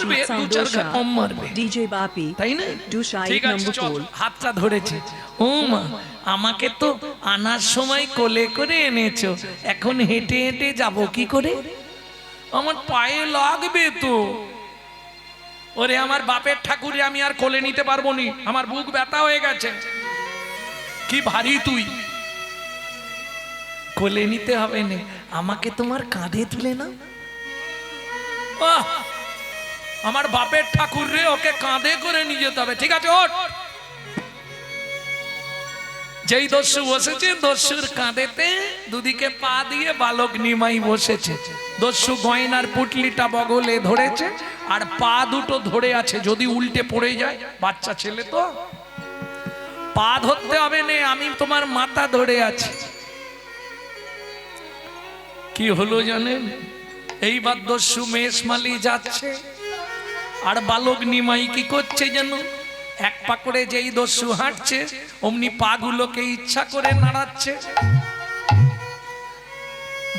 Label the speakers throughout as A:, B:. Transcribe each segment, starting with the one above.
A: মারবে, দু চার ঘা কম মারবে,
B: DJ Bapi,
A: তাই না?
B: do side
A: ঠিক আছে,
B: number
A: চল,
B: 4.
A: হাতটা ধরেছে। ও মা, আমাকে তো আনার সময় কোলে করে এনেছো, এখন হেঁটে হেঁটে যাব কি করে? আমার পায়ে লাগবে তো। ওরে আমার বাপের ঠাকুরে, আমি আর কোলে নিতে পারবো নি, আমার বুক ব্যথা হয়ে গেছে। কি ভারী তুই, কোলে নিতে হবে না, আমাকে তোমার কাঁধে তুলে না। আমার বাপের ঠাকুর রে, ওকে কাঁধে করে নিয়ে যেতে হবে। ঠিক আছে, ওঠ। যেই দস্যু বসেছে, দস্যুর কাঁধেতে দুদিকে পা দিয়ে বালক নিমাই বসেছে। দস্যু গয়নার পুটলিটা বগলে ধরেছে আর পা দুটো ধরে আছে, যদি উল্টে পড়ে যায়, বাচ্চা ছেলে তো, পা ধরতে হবে না, আমি তোমার মাথা ধরে আছি। কি হলো জানেন? এইবার দস্যু মেষমালি যাচ্ছে আর বালক নিমাই কি করছে জানো? এক পা করে যেই দস্যু হাঁটছে, অমনি পা গুলোকে ইচ্ছা করে নাড়াচ্ছে।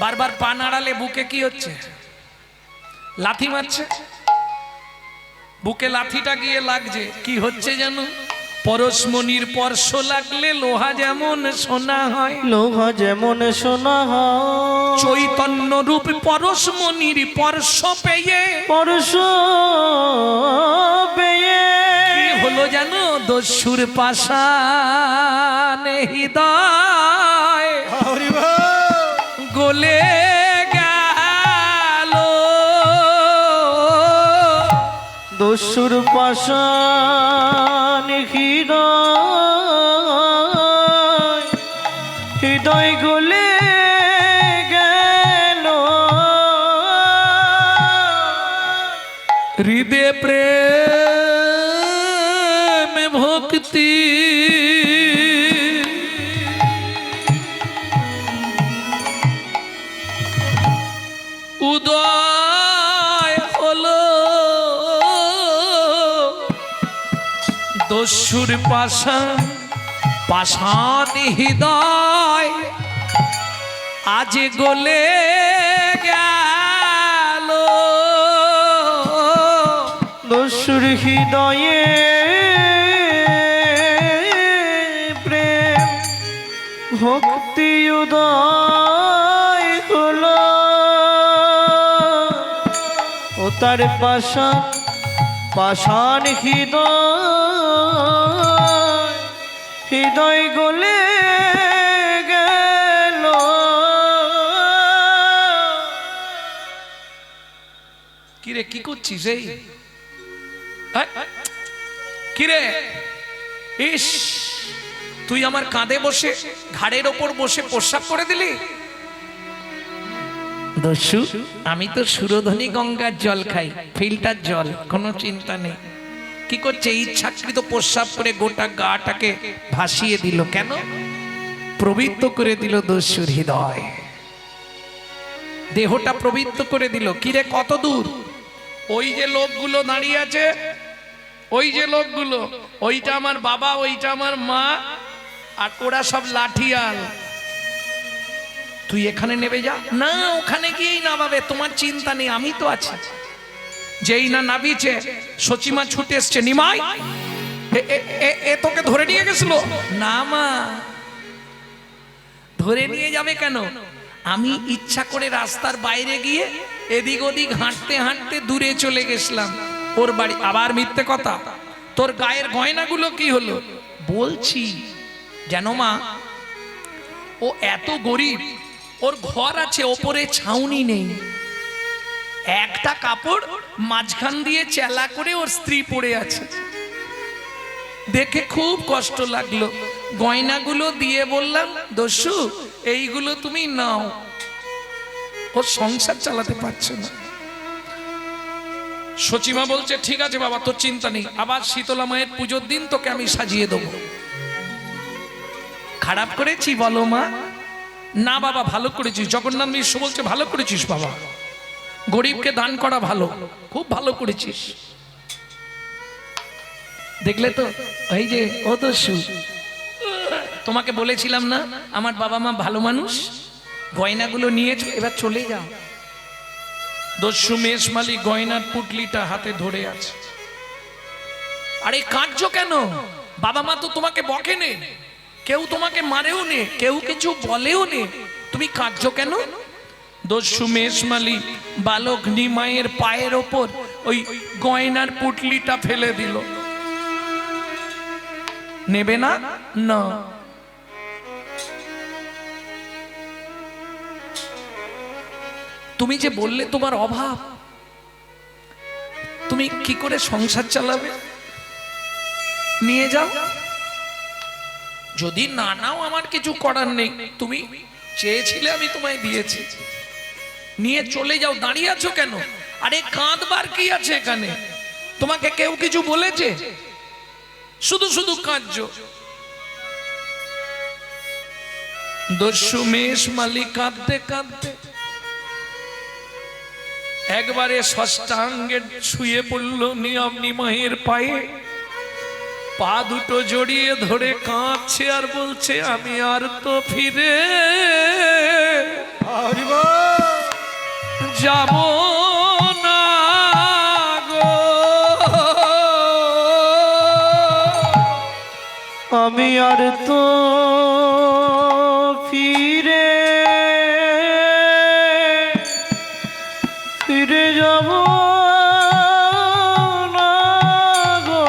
A: বারবার পা নাড়ালে বুকে কি হচ্ছে? লাথি মারছে। বুকে লাথিটা গিয়ে লাগছে, কি হচ্ছে জানো? পরশমণির স্পর্শ লাগলে লোহা যেমন সোনা হয়,
C: লোহা যেমন সোনা হয়,
A: চৈতন্য রূপ পরশমণির স্পর্শ পেয়ে,
C: পরশ পেয়ে
A: কি হলো জানো? দস্যুর পাশানে হৃদয় গলে গেল,
C: দস্যুর পাশান হৃদয়, হৃদয় গলে গেল,
A: হৃদয় প্রেম ভক্তি উদয় হলো, দস্যুর পাশান পাশান হৃদয় আজ গলে গেল,
C: দস্যুর হৃদয়ে প্রেম ভক্তি উদয় হলো, ও তার পাশান পাশান হৃদয়, হৃদয় গলে গেল।
A: কিরে কি করছিস? এই কিরে, ইস, তুই আমার কাঁধে বসে, ঘাড়ের ওপর বসে প্রস্রাব করে দিলি? দস্যু, আমি তো সুরধনী গঙ্গার জল খাই, ফিল্টার জল, কোনো চিন্তা নেই। কি করছে? ইচ্ছাকৃত প্রস্রাব করে গোটা গাটাকে ভাসিয়ে দিল। কেন? পবিত্র করে দিল দস্যুর হৃদয়, দেহটা পবিত্র করে দিল। কিরে কত দূর? ওই যে লোকগুলো দাঁড়িয়ে আছে, ওই যে লোকগুলো, ওইটা আমার বাবা, ওইটা আমার মা, আর ওরা সব লাঠিয়াল। তুই এখানে নেমে যা। না, ওখানে গিয়েই নামাবে, তোমার চিন্তা নেই, আমি তো আছি। যেই না নাবিছে, সচিমা ছুটে এসছে, নিমাই এ তোকে ধরে নিয়ে গেছিল। না মা, ধরে নিয়ে যাবে কেন? আমি ইচ্ছা করে রাস্তার বাইরে গিয়ে এদিক ওদিক হাঁটতে হাঁটতে দূরে চলে গেছিলাম ওর বাড়ি। আবার মিথ্যে কথা। তোর গায়ের গয়নাগুলো কি হলো? বলছি জানো মা, ও এত গরিব, ওর ঘর আছে, ওপরে ছাউনি নেই, একটা কাপড় মাঝখান দিয়ে চেলা করে ওর স্ত্রী পড়ে আছে। দেখে খুব কষ্ট লাগলো। গয়নাগুলো দিয়ে বললাম, দস্যু এইগুলো তুমি নাও, ও সংসার চালাতে পারছে না। সচিমা বলছে, ঠিক আছে বাবা, তোর চিন্তা নেই, আবার শীতলা মায়ের পুজোর দিন তোকে আমি সাজিয়ে দেবো। খারাপ করেছি বলো মা? না বাবা, ভালো করেছিস। জগন্নাথ মিশ্র বলছে, ভালো করেছিস বাবা, গরিবকে দান করা ভালো, খুব ভালো করেছিস। দেখলে তো, এই যে ও দস্যু, তোমাকে বলেছিলাম না আমার বাবা মা ভালো মানুষ, গয়নাগুলো নিয়েছো, এবার চলে যাও। দস্যু মেষমালি গয়নার পুটলিটা হাতে ধরে আছে। আরে কাঁদছো কেন? বাবা মা তো তোমাকে বকে নে, কেউ তোমাকে মারেও নে, কেউ কিছু বলেও নে, তুমি কাঁদছো কেন? দস্যু মেষমালি বালক নিমাইয়ের পায়ের ওপর ওই গয়নার পুটলিটা ফেলে দিল। নেবে না? না। তুমি যে বললে তোমার অভাব, তুমি কি করে সংসার চালাবে? নিয়ে যাও। যদি না নাও আমার কিছু করার নেই, তুমি চেয়েছিলে আমি তোমায় দিয়েছি, নিয়ে চলে যাও। দাঁড়িয়ে আছো কেন? আরে কাঁদবার কি আছে এখানে? তোমাকে কেউ কিছু বলেছে? শুধু শুধু কাঁদছো। দস্যু মেষমালি কাঁদতে কাঁদতে একবারে ষষ্ঠাঙ্গে শুয়ে পড়ল নিমাইয়ের পায়ে, পা দুটো জড়িয়ে ধরে কাঁদছে আর বলছে, আমি আর তো ফিরে যাব না গো,
C: আমি আর তো ফিরে যাব না গো।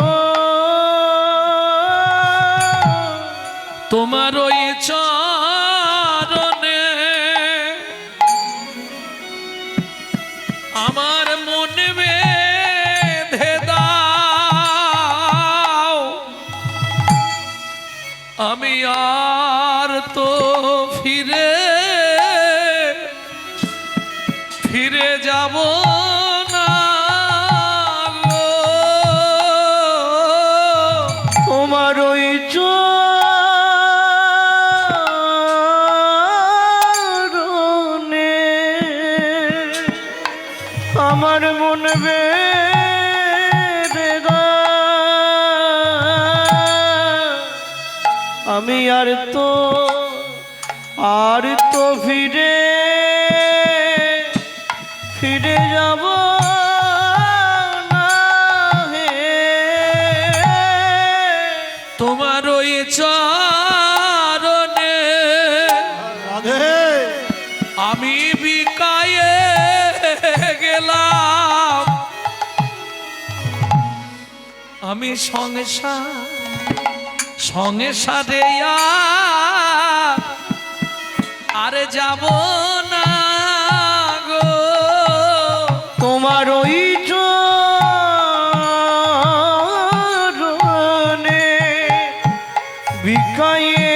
A: তোমার ওই চরণে আমার মন বেঁধে দাও, আমি আর তো ফিরে যাব না গো।
C: তোমার ওই চরণে আমার মন বেঁধে দাও, আমি আর তো ফিরে যাব না হে।
A: তোমার ওই চরণে আমি বিকায়ে গেলাম, আমি সংসারে আর যাব না গো।
C: তোমার ওই চরণে বিকায়ে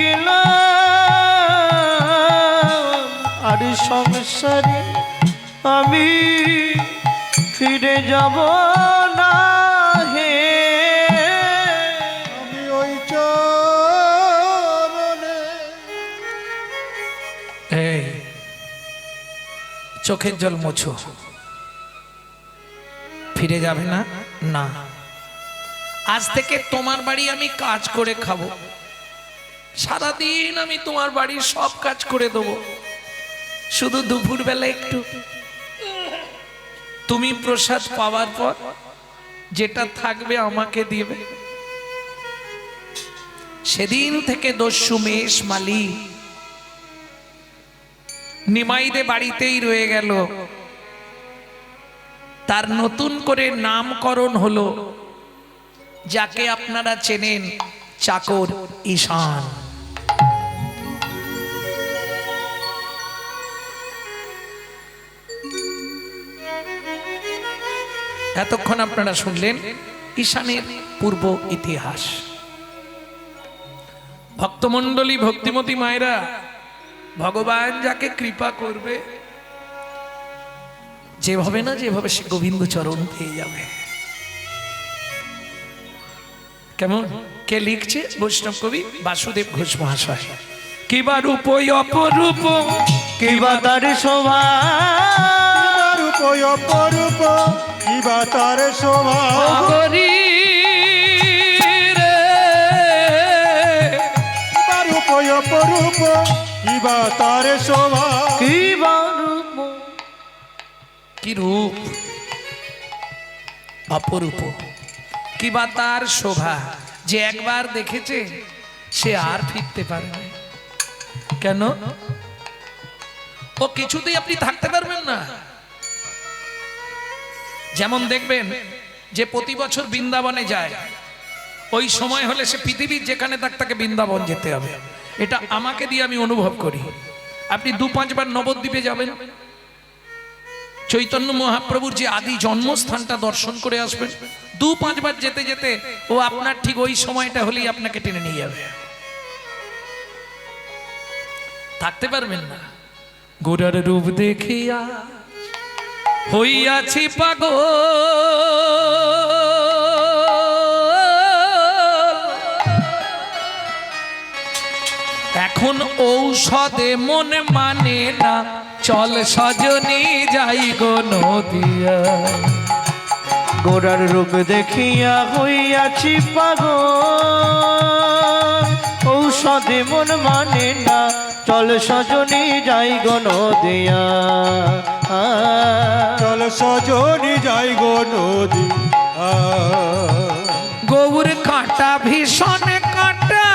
C: গেলাম, আর সংসারে আমি ফিরে যাব না হে। আমি ওই চরণে।
A: এই চোখের জল মোছো। ফিরে যাবে না? না। আজ থেকে তোমার বাড়ি আমি কাজ করে খাবো, সারাদিন আমি তোমার বাড়ির সব কাজ করে দেবো, শুধু দুপুর বেলা একটু তুমি প্রসাদ পাওয়ার পর যেটা থাকবে আমাকে দিবে। সেদিন থেকে দস্যু মেষমালি নিমাইদে বাড়িতেই রয়ে গেল। তার নতুন করে নামকরণ হলো, যাকে আপনারা চেনেন, চাকর ঈশান। এতক্ষণ আপনারা শুনলেন ঈশানের পূর্ব ইতিহাস। ভক্তমণ্ডলী, ভক্তিমতী মায়েরা, ভগবান যাকে কৃপা করবে, যেভাবে না যেভাবে সে গোবিন্দ চরণ পেয়ে যাবে। কেমন? কে লিখছে? বৈষ্ণব কবি বাসুদেব ঘোষ মহাশয়। কিবা রূপ অপরূপ,
C: কিবা তার শোভা,
B: রূপ অপরূপ, কিবা তার শোভা
A: করি রে।
B: রূপ অপরূপ, কিবা তার শোভা,
C: কিবা রূপ
A: কি রূপ, অপরূপ। কি বা তার শোভা, যে একবার দেখেছে সে আর ফিরতে পারে না। কেন? ও কিছুতেই আপনি থাকতে পারবেন না। যেমন দেখবেন যে প্রতি বছর বৃন্দাবনে যায়, ওই সময় হলে সে পৃথিবীর যেখানে থাক তাকে বৃন্দাবন যেতে হবে। এটা আমাকে দিয়ে আমি অনুভব করি। আপনি 2-5 বার নবদ্বীপে যাবেন, চৈতন্য মহাপ্রভুর যে আদি জন্মস্থানটা দর্শন করে আসবেন। 2-5 বার যেতে যেতে ও আপনার ঠিক ওই সময়টা হলেই আপনাকে টেনে নিয়ে যাবে, থাকতে পারবেন না। গোরার রূপ দেখিয়া হইয়াছি পাগল, এখন ঔষধে মন মানে না, চল সজনী যাই গো নদিয়া।
C: গোরার রূপ দেখিয়া হইয়াছি পাগল, ঔষধে মন মানে না, চল সজনী যাই গো নদিয়া।
B: চল সজনী যাই গো নদী।
A: গৌর কাঁটা ভীষণ কাঁটা,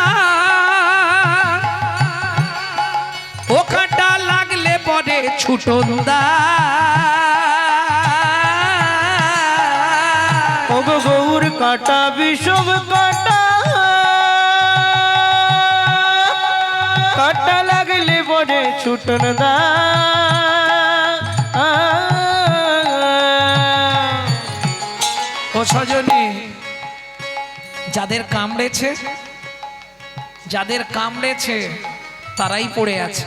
A: ও কাঁটা লাগলে পরে ছুটন দা।
C: ও গো গৌর কাঁটা বিষম কাঁটা, কাঁটা লাগলে পরে ছুটন দা।
A: ও সজনী, যাদের কামড়েছে, যাদের কামড়েছে তারাই পড়ে আছে।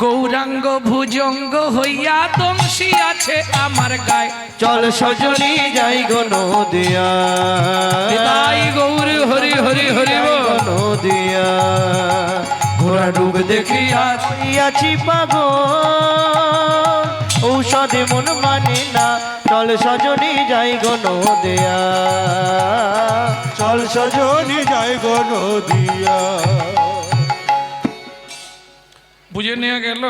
A: গৌরাঙ্গ ভুজঙ্গ হইয়া দংশী আছে আমার গায়ে,
C: চল সজনী যাই গো নদিয়া।
A: তাই গৌর হরি হরি হরি বল।
C: নদিয়া ঘোড়া ডুব দেখিয়া হইয়াছি পাগল, ঔষধে মন মানে না, চল সজনী যাই গো নদিয়া।
B: চল সজনী যাই গো নদিয়া।
A: বুঝে নেওয়া গেল।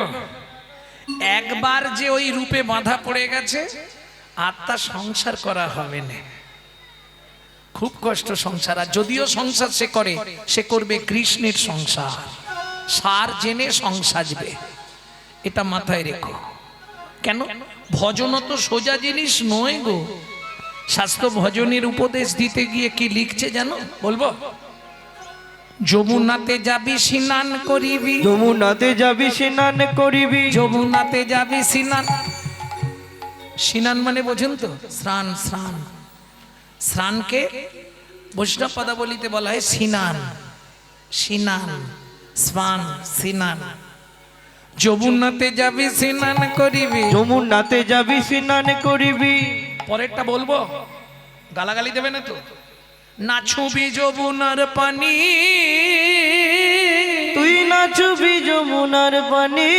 A: একবার যে ওই রূপে বাঁধা পড়ে গেছে, আর তা সংসার করা হবে না। খুব কষ্ট সংসার। আর যদিও সংসার সে করে, সে করবে কৃষ্ণের সংসার, সার জেনে সংসাজবে। এটা মাথায় রেখো। কেন? ভজন তো সোজা জিনিস নয় গো। শাস্ত্র ভজনের উপদেশ দিতে গিয়ে কি লিখছে জানো? বলবো? যমুনাতে যাবি স্নান করিবি,
C: যমুনাতে যাবি স্নান করিবি,
A: যমুনাতে যাবি স্নান। স্নান মানে বোঝেন তো? স্নান। স্নান, স্নানকে বৈষ্ণব পদাবলিতে বলা হয় স্নান। স্নান, স্নান, স্নান। যমুনাতে যাবি স্নান করিবি,
C: যমুনাতে যাবি স্নান করিবি।
A: পরেরটা বলবো, গালাগালি দেবে না তো? নাচুবি যমুনার পানি,
C: তুই নাচবি যমুনার পানি,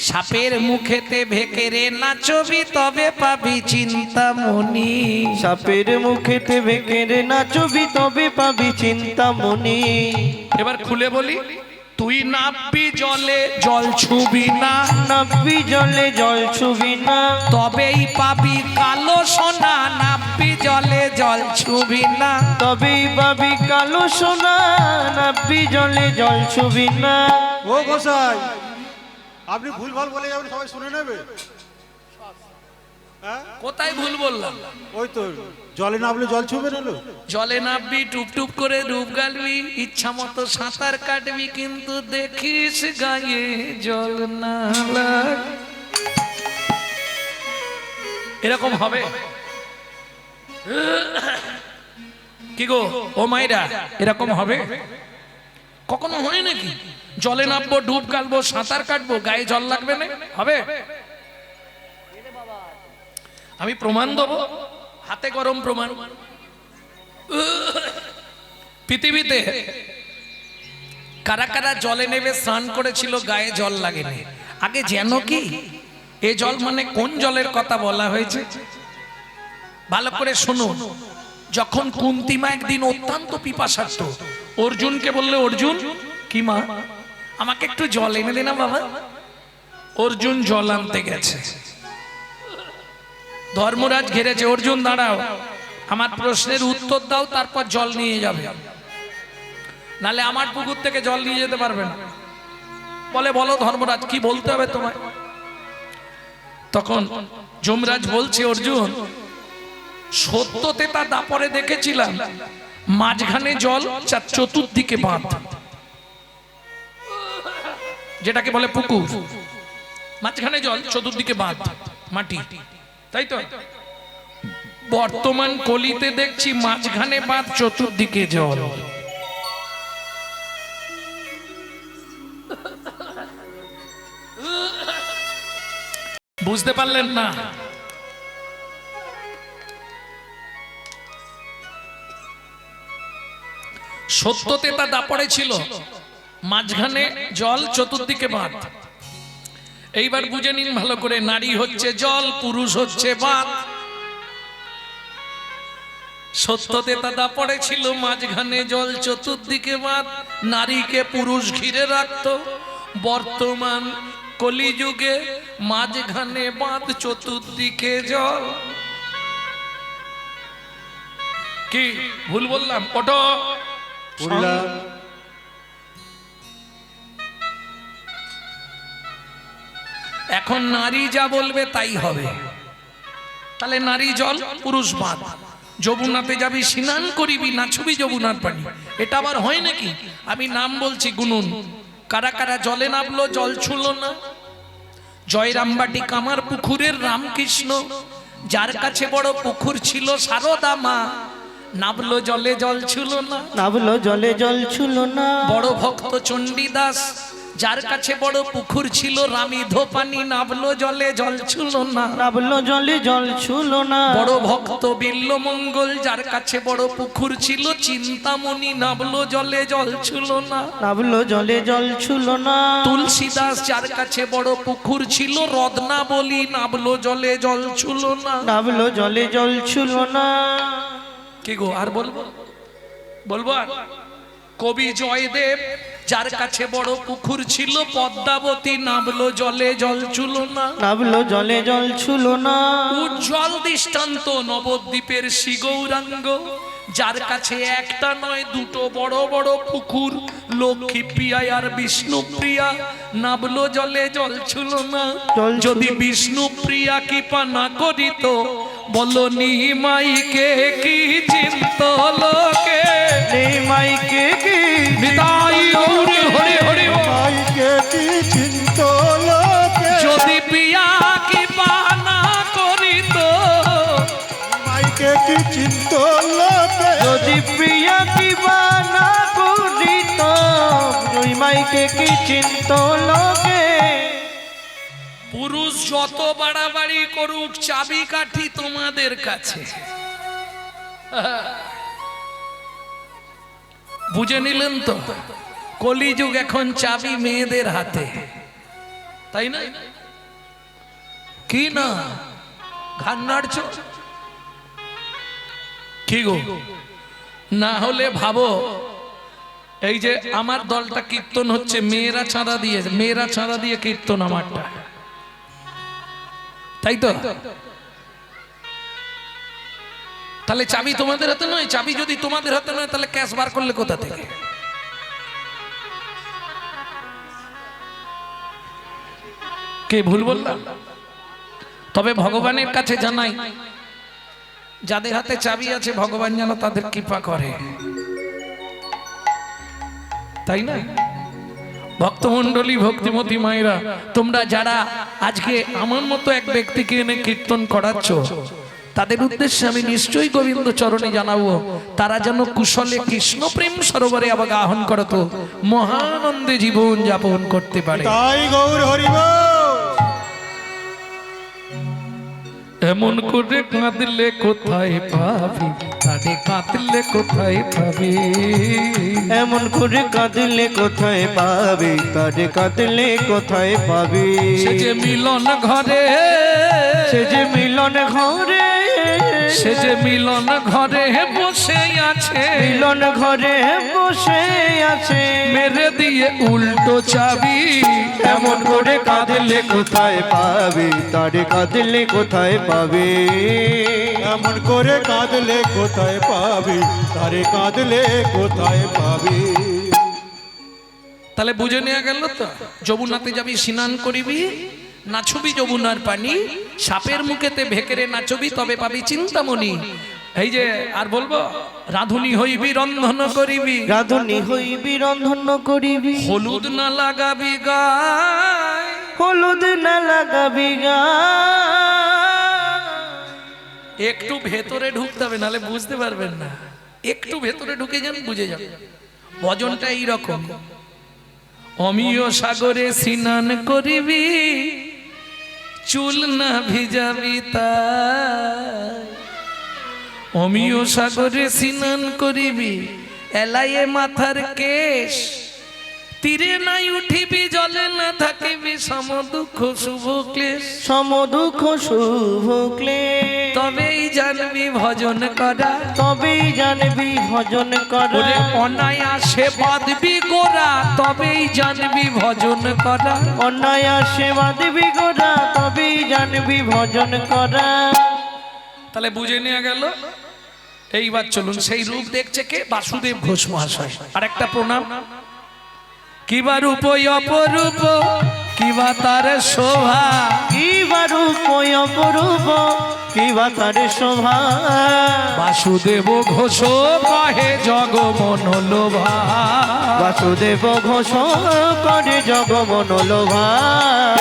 A: সাপের মুখেতে ভেকেরে নাচবি তবে পাবি চিন্তামণি।
C: সাপের মুখেতে ভেকেরে নাচবি তবে পাবি চিন্তামণি।
A: এবার খুলে বলি, তুই নাববি জলে জল ছুবি না,
C: নাববি জলে জল ছুবি না,
A: তবেই পাবি কালো সোনা। নাববি জলে জল ছুবি না,
C: তবেই পাবি কালো সোনা। নাববি জলে জল ছুবি না।
B: ও গোসাই, আপনি ভুলভাল বলে যাবেন, সবাই শুনে নেবে। হ্যাঁ,
A: কোথায় ভুল বললাম?
B: ওই তো জলে নামলে জল ছুবে না।
A: জলে নাববি, টুপ টুপ করে ডুব গালবি, ইচ্ছা মতো সাঁতার কাটবি, কিন্তু দেখিস গায়ে জল না লাগ। এরকম হবে কি গো ও মাইরা? এরকম হবে? কখনো হয় নাকি? জলে নামবো, ডুব গালবো, সাঁতার কাটবো, গায়ে জল লাগবে না? হবে? আমি প্রমাণ দেবো, হাতে গরম প্রমাণ। পৃথিবীতে কারা কারা জলে নেবে স্নান করেছিল, গায়ে জল লাগেনি? আগে যেন কি এ জল মানে কোন জলের কথা বলা হয়েছে ভালো করে শোনো। যখন কুন্তিমা একদিন অত্যন্ত পিপাসার্থ, অর্জুনকে বললে, অর্জুন কি মা, আমাকে একটু জল এনে দে না বাবা। অর্জুন জল আনতে গেছে, ধর্মরাজ ঘেরেছে, অর্জুন দাঁড়াও, আমার প্রশ্নের উত্তর দাও, তারপর জল নিয়ে যাবে, নালে আমার পুকুর থেকে জল নিয়ে যেতে পারবে না। বলে বলো ধর্মরাজ কি বলতে হবে তোমায়। তখন যমরাজ বলছে, অর্জুন সত্যতে তা দাপরে দেখেছিলাম মাঝখানে জল, চতুর্দিকে বাঁধ, যেটাকে বলে পুকুর, মাঝখানে জল, চতুর্দিকে বাঁধ মাটি, তাই তো? বর্তমান কলিতে দেখছি মাঝখানে বাঁধ, চতুর্দিকে জল। বুঝতে পারলেন না? সত্যতে তা দাপড়ে ছিল, মাঝখানে জল, চতুর্দিকে বাঁধ। এইবার বুঝে নিন ভালো করে, নারী হচ্ছে জল, পুরুষ হচ্ছে বাঁধ। সত্যতে তা দাপড়ে ছিল, মাঝখানে জল, চতুর্দিকে বাঁধ, নারীকে পুরুষ ঘিরে রাখত। বর্তমান কলিযুগে মাঝখানে বাঁধ, চতুর্দিকে জল। কি ভুল বললাম? ওটো
B: বললাম
A: এখন নারী যা বলবে তাই হবে। তাহলে নারী জল, পুরুষ বাঁধ। যমুনাতে যাবি স্নান করিবি, না ছবি যমুনার পানি, এটা আবার হয় নাকি? আমি নাম বলছি, গুনুন। কারা কারা জলে নামলো, জল ছুঁলো না? জয়রামবাটি কামার পুকুরের রামকৃষ্ণ, যার কাছে বড় পুকুর ছিল সারদা মা, নামলো জলে, জল ছুঁলো না।
C: নাবলো জলে জল ছুল না।
A: বড় ভক্ত চণ্ডীদাস, যার কাছে বড় পুকুর ছিল রামিধো পানি, নামলো জলে, জল ছুঁলো না।
C: নাবলো জলে জল ছুল না।
A: বড় ভক্ত বিল্লমঙ্গল, যার কাছে বড় পুকুর ছিল চিন্তামণি, নামলো জলে, জল ছুঁলো না।
C: নাবলো জলে জল ছুল না।
A: তুলসীদাস, যার কাছে বড় পুকুর ছিল রত্নাবলী, নামলো জলে, জল ছুঁলো না।
C: নাবলো জলে জল ছুল না।
A: কি গো, আর বলবো? বলবো আর? কবি জয়দেব, যার কাছে বড় পুকুর ছিল পদ্মাবতী, নামলো জলে, জল ছুঁলো না।
C: নাবলো জলে জল ছুল না।
A: উজ্জ্বল দৃষ্টান্ত নবদ্বীপের শ্রী গৌরাঙ্গ, যার কাছে একটা নয় দুটো বড় বড় পুকুর, লক্ষ্মী প্রিয়া আর বিষ্ণু প্রিয়া, নামলো জলে, জল ছুঁলো না।
C: জল ছুঁলো।
A: যদি বিষ্ণু প্রিয়া কৃপা না করিত, বলো নিমাইকে কি চিন্ত লোকে।
C: মাইকে কি
A: নিতাই গৌর হরি হরি বল।
B: মাইকে কি চিন্ত লোকে,
A: যদি প্রিয়া কৃপা না করিত,
B: মাইকে কি চিন্ত লোকে,
C: যদি প্রিয়া কিবা না করিত, ওই মাইকে কি চিন্ত লোকে।
A: পুরুষ যত বাড়াবাড়ি করুক, চাবি কাঠি তোমাদের কাছে। বুঝে নিলেন তো? কলিযুগ এখন চাবি মেয়েদের হাতে, তাই না? কি না ঘাড় নাড়ছ? কি গো, না হলে ভাবো, এই যে আমার দলটা কীর্তন হচ্ছে, মেয়েরা ছাড়া দিয়ে, মেয়েরা ছাড়া দিয়ে কীর্তন আমারটা, তাই তো? তাহলে চাবি তোমাদের হাতে নয়? চাবি যদি তোমাদের হাতে নয়, তাহলে ক্যাশ বার করলে কোথা থেকে? কে ভুল বললাম? তবে ভগবানের কাছে জানাই, যাদের হাতে চাবি আছে, ভগবান যেন তাদের কৃপা করে, তাই না? ভক্তমণ্ডলী, ভক্তিমতী মায়েরা, তোমরা যারা আজকে আমার মতো এক ব্যক্তিকে এনে কীর্তন করাচ্ছ, তাদের উদ্দেশ্যে আমি নিশ্চয়ই গোবিন্দ চরণে জানাবো, তারা যেন কুশলে কৃষ্ণ প্রেম সরোবরে আবাহন করত, মহানন্দে জীবন যাপন করতে পারে।
B: তাই গৌর হরিব।
A: এমন করে কাঁদলে কোথায় পাবি, তারে কাঁদলে কোথায় পাবি,
C: এমন করে কাঁদলে কোথায় পাবে, তারে কাঁদলে কোথায় পাবে।
A: সে যে মিলন ঘরে,
C: সে যে মিলন ঘরে,
A: সে যে মিলন ঘরে বসে আছে,
C: মিলন ঘরে বসে আছে,
A: মেরে দিয়ে উল্টো চাবি।
C: এমন করে কাঁদলে কোথায় পাবে, তারে কাঁদলে কোথায় পাবে,
B: এমন করে কাঁদলে কোথায় পাবি, তারে কাঁদলে কোথায় পাবি।
A: তাহলে বুঝে নেওয়া গেল তো, যমুনাতে যাবি স্নান করিবি, নাচবি যমুনার পানি, সাপের মুখেতে ভেকেরে নাচবি, তবে পাবি চিন্তামণি। এই যে আর বলবো, রাধুনি হইবি রন্ধন করিবি,
C: রাধুনি হইবি রন্ধন করিবি,
A: হলুদ না লাগাবি গায়,
C: হলুদ না লাগাবি গায়।
A: একটু ভেতরে ঢুকতে হবে, নাহলে বুঝতে পারবেন না। একটু ভেতরে ঢুকে যান, বুঝে যাবেন। ভজনটা এইরকম, অমিয় সাগরে স্নান করিবি, চুল না ভিজাবি তাই। অমিয় সাগরে স্নান করিবি, এলাইয়ে মাথার কেশ, তীরে নাই উঠিবি, জলে না থাকিবি, সম দুঃখ শুভ ক্লেশ,
C: সম দুঃখ শুভ ক্লেশ।
A: তবেই জানবি ভজন করা,
C: তবেই জানবি ভজন করা,
A: ওরে অনায়াসে বাঁধবি গোরা, তবেই জানবি ভজন করা।
C: অনায়াসে বাঁধবি গোরা, তবেই জানবি ভজন করা।
A: তাহলে বুঝে নেওয়া গেল। এইবার চলুন, সেই রূপ দেখছে কে? বাসুদেব ঘোষ মহাশয়। আর একটা প্রণাম। কিবা রূপ অপরূপ, কিবা তার শোভা,
C: কিবা রূপ অপরূপ, কিবা তার শোভা।
A: বাসুদেব ঘোষ কহে জগমন লোভা,
C: বাসুদেব ঘোষ করে জগমন লোভা।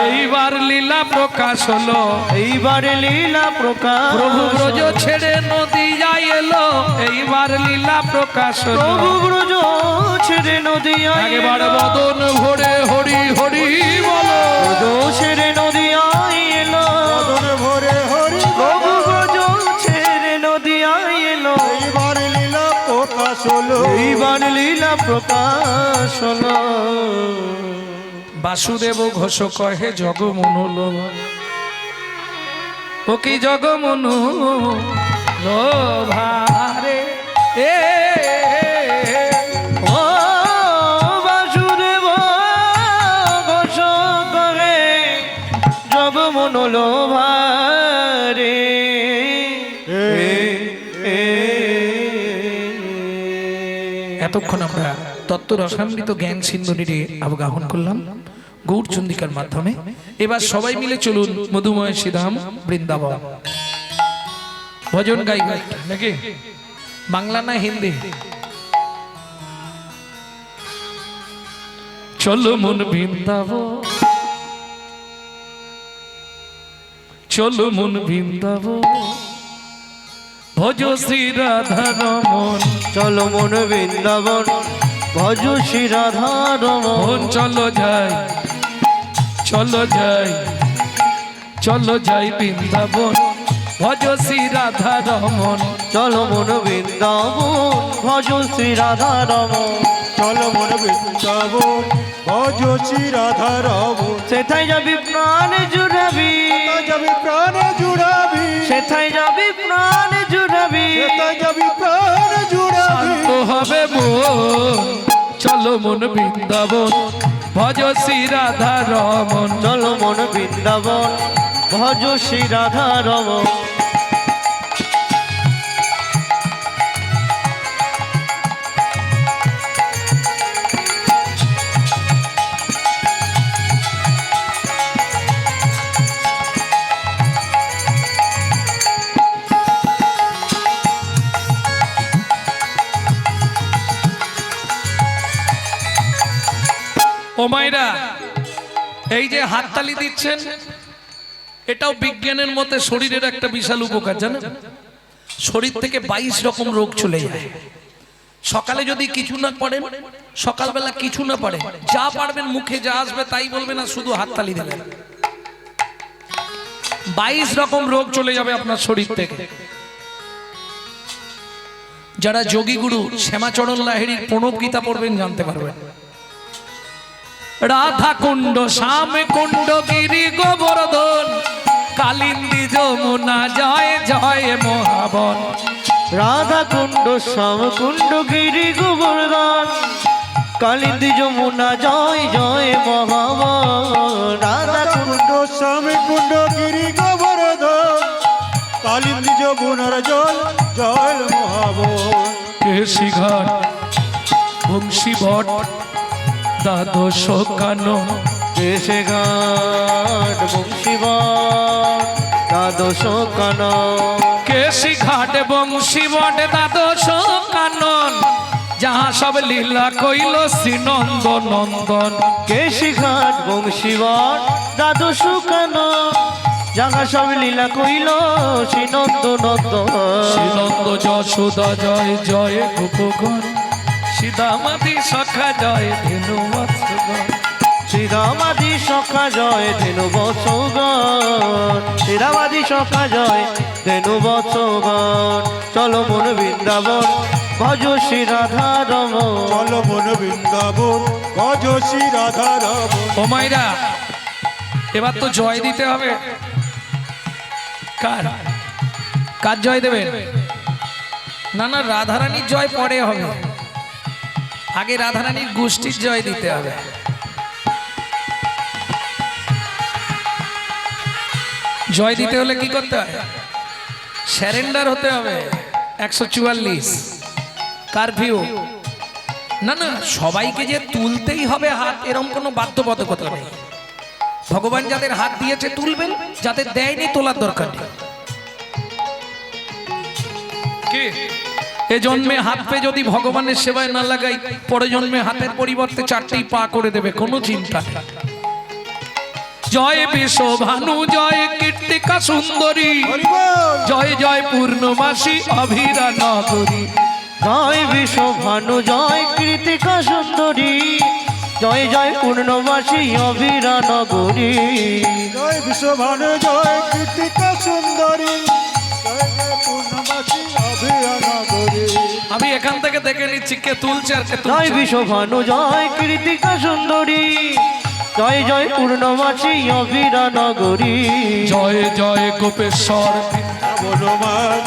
A: এইবার লীলা প্রকাশ হলো,
C: এইবার লীলা প্রকাশ,
A: প্রভু ব্রজ ছেড়ে নদী যাই এলো, এইবার লীলা প্রকাশ হলো।
C: প্রভু ব্রজ ছেড়ে নদী
A: একবার বদন ভরে হরি হরি বলো,
C: ছেড়ে নদী এলো,
B: বদন ভরে হরি
C: প্রভু ব্রজ ছেড়ে নদী এলো।
B: এইবার লীলা প্রকাশ হলো,
C: এইবার লীলা প্রকাশ হলো।
A: বাসুদেব ঘোষ কহে জগমন লোভা, ও কি জগমন লোভারে এ।
C: ও বাসুদেব ঘোষ করে জগমন লোভা রে।
A: এতক্ষণ আমরা তত্ত্ব রসামৃত জ্ঞান সিন্ধুনিরে অবগাহন করলাম গৌর চন্দিকার মাধ্যমে। এবার সবাই মিলে চলুন মধুময় শ্রীধাম বৃন্দাবন। ভজন গাই গাই নাকি, বাংলা না হিন্দি? চলো মন বৃন্দাবন, চলো মন বৃন্দাবন, ভজ শ্রী রাধা রমন।
C: চলো মন বৃন্দাবন, ভজ শ্রী রাধা রমন।
A: চলো যাই, চলো যাই, চলো যাই বৃন্দাবন, ভজ শ্রী রাধা রমন।
C: চলো মন বৃন্দাবন, ভজ শ্রী রাধা রমন।
B: চলো মন বৃন্দাবন, ভজ শ্রী রাধা রমন।
C: সেথায় যাবি প্রাণ জুড়াবি,
B: যাবি প্রাণে জুড়াবি,
C: সেথায় যাবি প্রাণ জুড়াবি,
B: সেটাই যাবি প্রাণে জুড়াবি।
A: শান্ত হবে মন, চলো মন বৃন্দাবন, ভজ শ্রী রাধা রমন।
C: চলো মন বৃন্দাবন, ভজ শ্রী রাধা রমন।
A: ও মায়েরা, এই যে হাততালি দিচ্ছেন, এটাও বিজ্ঞানের মতে শরীরের একটা বিশাল উপকার, জানেন? শরীর থেকে 22 রকম রোগ চলে যায়। সকালে যদি কিছু না পড়েন, সকালবেলা কিছু না পড়ে, যা পারবেন মুখে যা আসবে তাই বলবেন, না শুধু হাততালি দেবেন, 22 রকম রোগ চলে যাবে আপনার শরীর থেকে। যারা যোগী গুরু শ্যামাচরণ লাহিড়ীর প্রণব গীতা পড়বেন জানতে পারবেন। রাধা কুণ্ড, শ্যাম কুণ্ড, গিরি গোবর্ধন, কালিন্দী যমুনা জয় জয় মহাবন।
C: রাধা কুণ্ড শ্যাম কুণ্ড গিরি গোবর্ধন কালিন্দী যমুনা জয় জয় মহাবন। রাধা
B: কুণ্ড স্বামী কুণ্ড গিরি গোবর্ধন কালিন্দী যমুনার জল জয় মহাবন।
A: কেশি ঘাট বংশী ভট দ্বাদশ কানন।
C: দেশে ঘাট বংশীবন দ্বাদশ কানন।
A: কেশি ঘাট বংশী ভট দ্বাদশ কানন, যাহা সব লীলা কইল শ্রীনন্দ নন্দন।
C: কেশি ঘাট বংশীবন দ্বাদশ কানন, যাহা সব লীলা কইল শ্রীনন্দ নন্দন।
A: শ্রীনন্দ যশোদা জয় জয় গোপগণ, সীতামাতি সখা জয় ধেনু বৎসগণ।
C: শ্রীরামাদি সখা জয় ধেনু বৎসগণ, শ্রীরামাদি সখা জয় ধেনু বৎসগণ। চলো মন বৃন্দাবন ভজ শ্রী রাধা রমণ।
B: চলো মন বৃন্দাবন ভজ শ্রী রাধা রমণ।
A: ও মাইরা, এবার তো জয় দিতে হবে। কার কার জয় দেবেন? না না, রাধারানীর জয় পরে হবে, আগে রাধারানীর গোষ্ঠীর জয় দিতে হবে। জয় দিতে হলে কি করতে হয়? স্যারেন্ডার হতে হবে। 144 কারফিউ। না না, সবাইকে যে তুলতেই হবে হাত, এরকম কোনো বাধ্যবাধকতা নেই। ভগবান যাদের হাত দিয়েছে তুলবেন, যাদের দেয়নি তোলার দরকার নেই। কি এ জন্মে হাত পে যদি ভগবানের সেবায় না লাগাই, পরে জন্মে হাতের পরিবর্তে 4টি পা করে দেবে, কোনো চিন্তা নেই। জয় বিশ্বভানু জয় কীর্তিকা সুন্দরী, জয় জয় পূর্ণমাসী অভিরা নগরী।
C: জয় বিশ্বভানু জয় কৃতিকা সুন্দরী, জয় জয় পূর্ণবাসী অভিরা নগরী।
B: জয় বিশ্বভানু জয় কীর্তিকা সুন্দরী, জয় জয় পূর্ণবাসী অভিয়ানগরী।
A: আমি এখান থেকে দেখে নিচ্ছি কে তুলছে আর কে
C: জয়
A: তুলছে।
C: বিশ্বভানু জয় কৃতিকা সুন্দরী, জয় জয় পূর্ণবাসী অভিরা নগরী।
A: জয় জয় গোপেশ্বর,
B: বনমান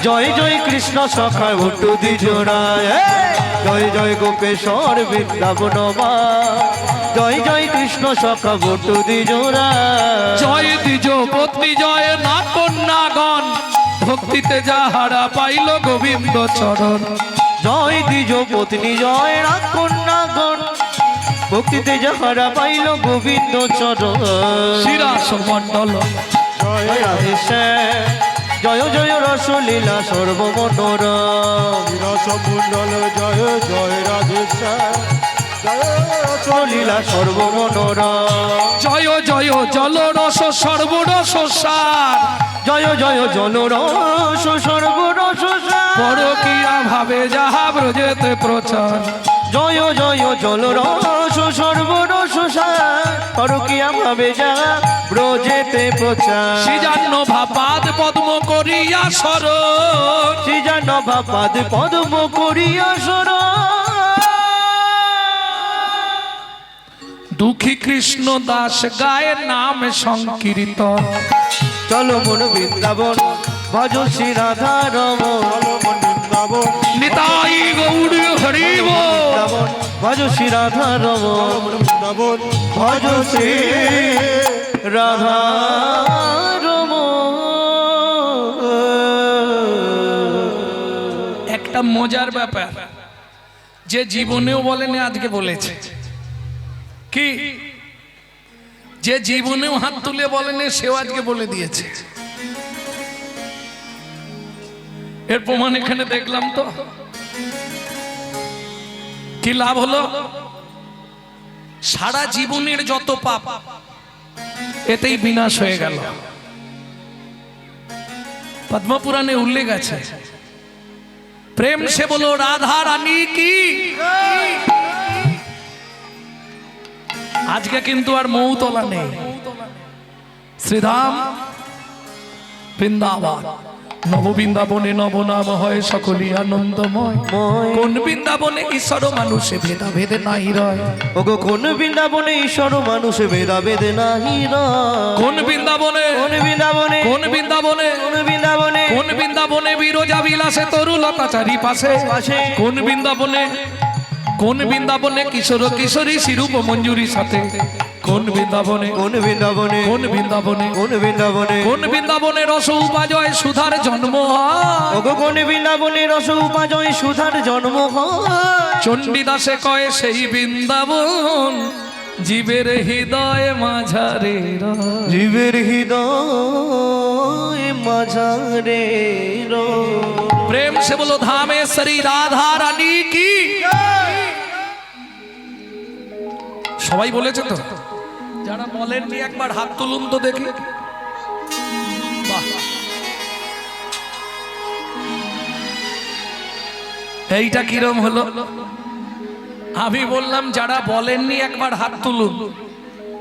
C: জয় জয় কৃষ্ণ সখা ভট্টু দ্বিজোড়ায়। জয় জয় গোপেশ্বর বৃন্দাবন মা, জয় জয় কৃষ্ণ সখা ভট্টু দ্বিজোড়ায়।
A: জয় দ্বিজ পত্নী জয় না কন্যাগণ, ভক্তিতে যাহারা পাইল গোবিন্দ চরণ।
C: জয় দ্বিজ পত্নী জয় না কন্যাগণ, ভক্তিতে যাহারা পাইল গোবিন্দ চরণ।
A: শিরাস মণ্ডল
B: জয়
C: জয় রাধেশ্যাম, জয় জয় রসলীলা সর্বমনোরম।
B: রসমুণ্ডল জয় জয় রাধেশ্যাম, জয়
C: রসলীলা সর্বমনোরম।
A: জয় জয় জল রস সর্বরস সার,
C: জয় জয় জলরস সর্বরস সার।
A: পরকীয়া ভাবে যাহা ব্রজেতে প্রচার।
C: জয় জয় জলরস সর্বরস সার, পরকীয়া ভাবে যাহা ব্রজেতে প্রচার।
A: শ্রীজান্ন ভাপাদ পদ্ম করিয়া সরণ,
C: সৃজন ভাপাদ পদ্ম করিয়া শরণ।
A: দুঃখী কৃষ্ণ দাস গায়ে নাম সংকীর্তন।
C: চলো মন বৃন্দাবন ভজ শ্রী রাধা রমণ।
B: চলো মন বৃন্দাবন
A: নিতাই গৌর হরিব,
C: বৃন্দাবন ভজ শ্রী রাধা রমণ।
B: বৃন্দাবন
C: ভজ শ্রী রাধা রমণ।
A: একটা মজার ব্যাপার, যে জীবনেও বলেনি আজকে বলেছে। কি যে জীবনেও হাত তুলে বলেনি সেও আজকে বলে দিয়েছে। এর প্রমাণ এখানে দেখলাম তো। কি লাভ হলো? সারা জীবনের যত পাপ এতেই বিনাশ হয়ে গেল। পদ্মপুরাণে উল্লেখ আছে, প্রেম সে বলো রাধা রানী কি। আজকে কিন্তু আর মৌতলা নেই, শ্রীধাম বৃন্দাবন। নব বৃন্দাবনে নবনাম হয় সকলই আনন্দময়। কোন বৃন্দাবনে ঈশ্বর মানুষে ভেদা ভেদে নাই রয়।
C: ওগো কোন বৃন্দাবনে ঈশ্বর মানুষ ভেদা ভেদে নাহি রয়।
A: কোন বৃন্দাবনে,
C: কোন বৃন্দাবনে,
A: কোন বৃন্দাবনে,
C: কোন বৃন্দাবনে,
A: কোন বৃন্দাবনে বিরজা বিলাসে তরুলতা চারিপাশে। কোন বৃন্দাবনে, কোন বৃন্দাবনে কিশোর কিশোরী শিরূপ মঞ্জুরির সাথে। কোন বৃন্দাবনে,
C: কোন বৃন্দাবনে,
A: কোন বৃন্দাবনে,
C: কোন বৃন্দাবনে,
A: কোন বৃন্দাবনে রস উপাজয় সুধার জন্ম হয়।
C: ওগো কোন বৃন্দাবনে রস উপাজয় সুধার জন্ম হয়।
A: চণ্ডীদাসে কয় সেই বৃন্দাবন জীবের হৃদয় মাঝারে রয়।
C: জীবের হৃদয় মাঝারে রয়।
A: প্রেম সে বলো ধামেশ্বরী রাধা রানী কি। সবাই বলেছে তো, যারা বলেননি একবার হাত তুলুন তো দেখি। বাহ, এইটা কিরম হলো? আমি বললাম যারা বলেননি একবার হাত তুলুন,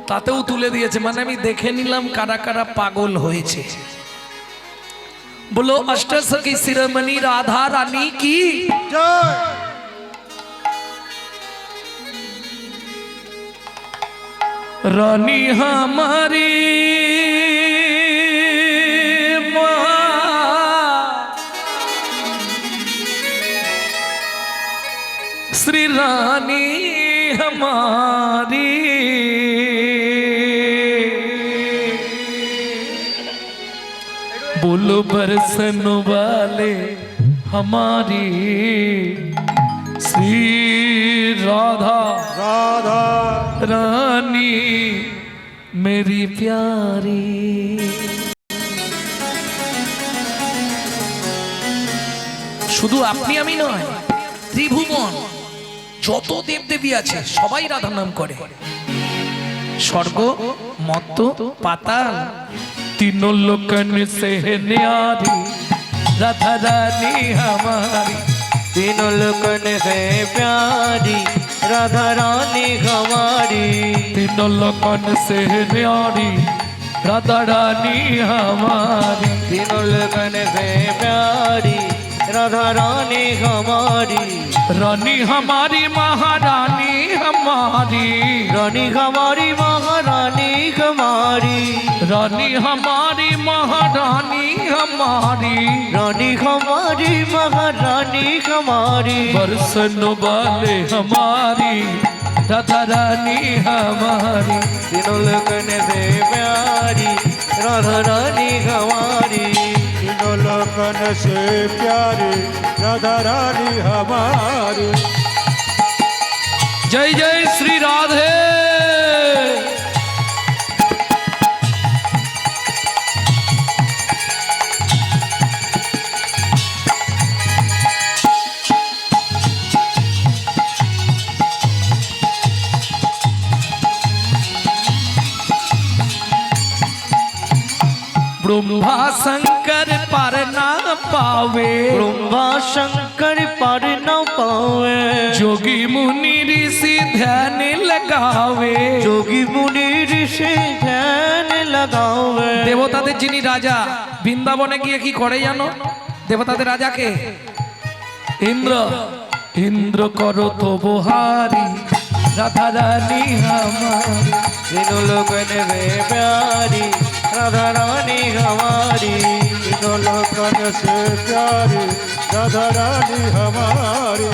A: তাতেও তুলে দিয়েছে। মানে আমি দেখে নিলাম কারা কারা পাগল হয়েছে। बोलो अष्टसखी शिरोमणि राधा रानी की
B: জয়।
A: रानी हमारी माँ, श्री रानी हमारी बोलो बरसन वाले हमारी श्री राधा
B: রাধা
A: रानी मेरी प्यारी। শুধু আপনি আমি নয়, ত্রিভুবন যত দেবদেবী আছে সবাই রাধা নাম করে। স্বর্গ মর্ত পাতাল तीनों लोकन से है न्यारी राधा रानी हमारी।
C: तीनों लोकन से प्यारी राधा रानी हमारी।
A: तीनों लोकन से है न्यारी राधा रानी हमारी।
C: तीनों लोकन से प्यारी राधा रानी हमारी।
A: रानी हमारी महारानी हमारी।
C: रानी हमारी महारानी हमारी।
A: रानी हमारी महारानी हमारी।
C: रानी हमारी महारानी हमारी।
A: बरसन वाले हमारी राधा रानी हमारी।
C: तीनों लोकन से प्यारी राधा रानी हमारी।
B: तीनों लोकन से प्यारी राधा रानी हमारी।
A: जय जय श्री राधे। ब्रह्मा शंकर पर ना पावे।
C: ब्रह्मा शंकर पर न पावे।
A: जोगी मुनि ऋषि ध्यान लगावे।
C: जोगी मुनि ऋषि ध्यान लगावे।
A: দেবতাদের যিনি রাজা বৃন্দাবনে গিয়ে কি করে জানো? দেবতাদের রাজাকে ইন্দ্র। ইন্দ্র করো তো বহারি রাধা রানী हमारी।
C: तीनों लोकन से प्यारी राधा रानी हमारी।
B: तीनों लोकन से प्यारी राधा रानी हमारी।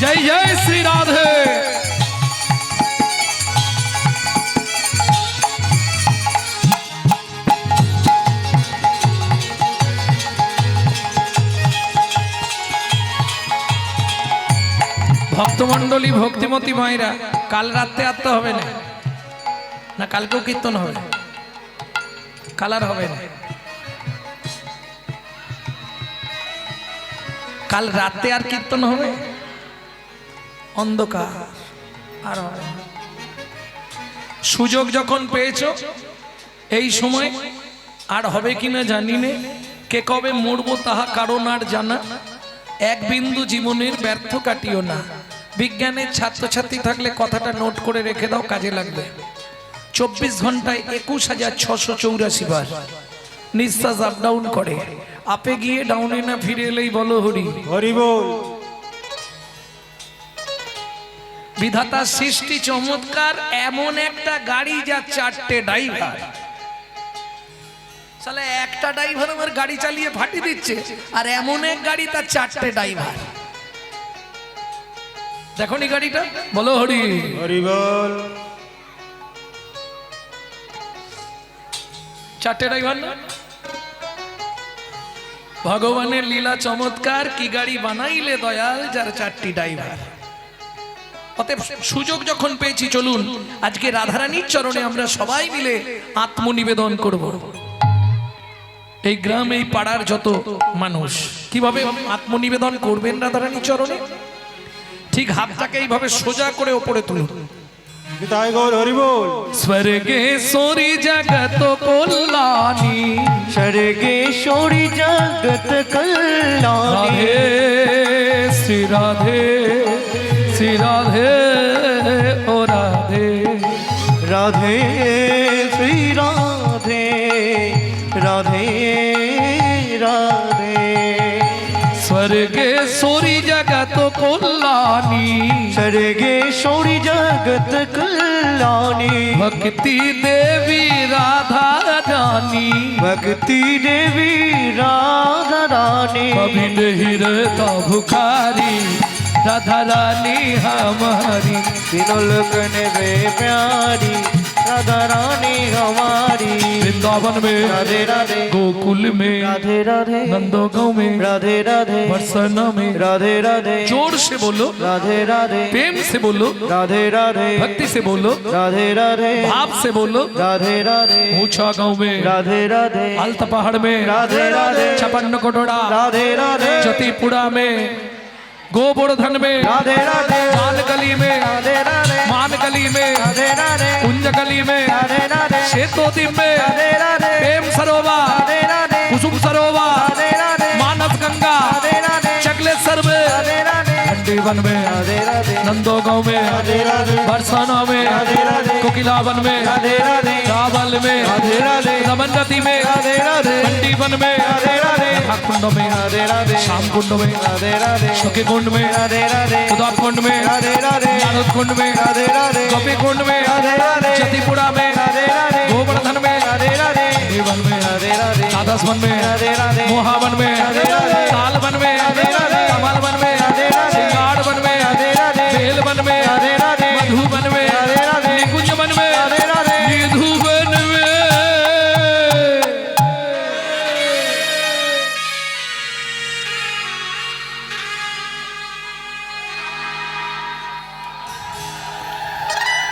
A: जय जय श्री राधे। ভক্তমণ্ডলী ভক্তিমতী মায়েরা কাল রাতে আত্মা হবে না, না কালকেও কীর্তন হবে? কাল আর হবে না, কাল রাতে আর কীর্তন হবে? অন্ধকার আর হবে না। সুযোগ যখন পেয়েছো এই সময় আর হবে কিনা জানি না, কে কবে মরবো তাহা কারণ আর জানা। এক বিন্দু জীবনের ব্যর্থ কাটিও না। বিজ্ঞানের ছাত্রছাত্রী থাকলে কথাটা নোট করে রেখে দাও, কাজে লাগবে। 24 ঘন্টায় 21,684 বার নিঃশ্বাস আপ ডাউন করে। আপে গিয়ে ডাউনে না ফিরে এলেই বলো হরি
B: হরি বল।
A: বিধাতা সৃষ্টি চমৎকার, এমন একটা গাড়ি যা 4টে ড্রাইভার। সালে একটা ড্রাইভার আমার গাড়ি চালিয়ে ফাটিয়ে দিচ্ছে, আর এমন এক গাড়ি তার 4টে ড্রাইভার। দেখো নি গাড়িটা, বলো হরি
B: হরি বল।
A: 4টে ড্রাইভার না? ভগবানের লীলা চমৎকার, কি গাড়ি বানাইলে দয়াল যার 4টি ড্রাইভার। অতএব সুযোগ যখন পেয়েছি, চলুন আজকে রাধারানীর চরণে আমরা সবাই মিলে আত্মনিবেদন করব। এই গ্রাম, এই পাড়ার যত মানুষ কিভাবে আত্মনিবেদন করবেন রাধারানীর চরণে, ঠিক হাতটাকে এইভাবে সোজা করে ওপরে তুলুন।
B: নিতাই গৌর হরি বল।
A: স্বর্গেশ্বরী জগত কল্যাণী,
C: স্বর্গেশ্বরী জগত কল্যাণী,
A: রাধে শ্রী রাধে শ্রী রাধে ও রাধে,
C: রাধে শ্রী রাধে রাধে রাধে।
A: স্বর্গেশ্বরী জগত কল্যাণী,
C: স্বর্গেশ্বরী জগত কল্যাণী,
A: ভক্তি দেবী রাধা রানী,
C: भक्ति देवी राधा रानी,
A: कभी नहीं रहता भुखारी राधा रानी हमारी,
C: तीनों लोगन वे प्यारी राधा रानी हमारी।
A: वृंदावन में
C: राधे राधे,
A: गोकुल में
C: राधे राधे,
A: नंदोगांव में
C: राधे राधे,
A: बरसाना में,
C: राधे राधे,
A: जोर से बोलो,
C: राधे राधे,
A: प्रेम से बोलो,
C: राधे राधे,
A: भक्ति से बोलो,
C: राधे राधे,
A: भाव से बोलो,
C: राधे राधे,
A: ऊंचा गांव में,
C: राधे राधे,
A: आलता पहाड़ में,
C: राधे राधे,
A: छपन्न कोटोड़ा,
C: राधे राधे,
A: जतीपुरा में, गोवर्धन में,
C: राधे राधे,
A: मान गली में,
C: राधे राधे,
A: मान गली में,
C: राधे राधे,
A: कुंज गली में,
C: राधे राधे,
A: शेतोदिम में,
C: राधे राधे,
A: प्रेम सरोवर,
C: राधे राधे,
A: कुसुम सरोवर,
C: राधे राधे,
A: मानस गंगा,
C: राधे राधे,
A: चकलेश्वर में,
C: राधे राधे,
A: घंटीवन में,
C: राधे राधे,
A: नंदोगांव में,
C: राधे राधे,
A: बरसाना में,
C: राधे राधे,
A: कोकिलावन में,
C: राधे राधे,
A: रावल में,
C: राधे राधे,
A: दमनगति में,
C: राधे राधे,
A: घंटीवन में,
C: राधे राधे,
A: कुंड में,
C: राधे राधे,
A: श्याम कुंड में,
C: राधे राधे,
A: सखी कुंड में,
C: राधे राधे,
A: उदाप कुंड में,
C: राधे राधे,
A: नारद कुंड में,
C: राधे राधे,
A: गोपी कुंड में,
C: राधे राधे,
A: जतीपुरा में,
C: राधे राधे,
A: गोवर्धन में,
C: राधे राधे,
A: देवन में,
C: राधे राधे,
A: राधासवन में,
C: राधे राधे,
A: मोहावन में,
C: राधे राधे,
A: तालवन में,
C: राधे राधे,
A: कमलवन में,
C: राधे राधे,
A: सिंगारवन में,
C: राधे राधे,
A: बेलवन में,
C: राधे राधे,
A: मधुवन में,
C: राधे राधे,
A: निकुंजवन में,
C: राधे राधे,
A: निधुवन में।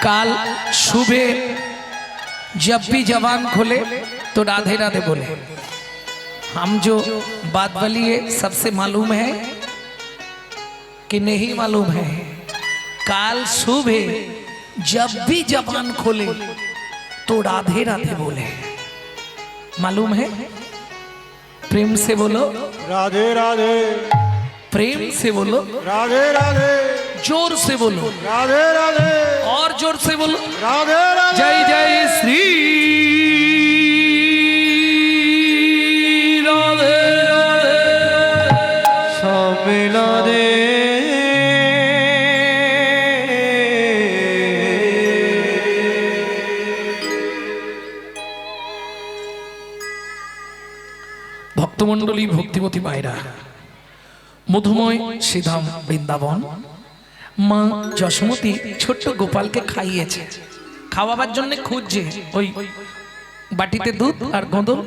A: काल सुबह जब भी जवान खोले तो राधे राधे बोले। हम जो बात बोलिए सबसे मालूम है कि नहीं मालूम है? काल सुबह जब भी जवान खोले तो राधे राधे बोले। मालूम है? प्रेम से बोलो,
B: राधे राधे,
A: प्रेम से बोलो,
B: राधे राधे,
A: जोर से बोलो,
B: राधे राधे,
A: और जोर से बोलो,
B: राधे राधे,
A: जय जय श्री राधे राधे।
C: स्वामी राधे,
A: ভক্তমণ্ডলী, ভক্তিমতী মায়েরা, মধুময় শ্রীধাম বৃন্দাবন, মা যশোমতী ছোট্ট গোপালকে খাইয়েছে। খাওয়াবার জন্য খুঁজছে ওই বাটিতে দুধ আর গোঁদল।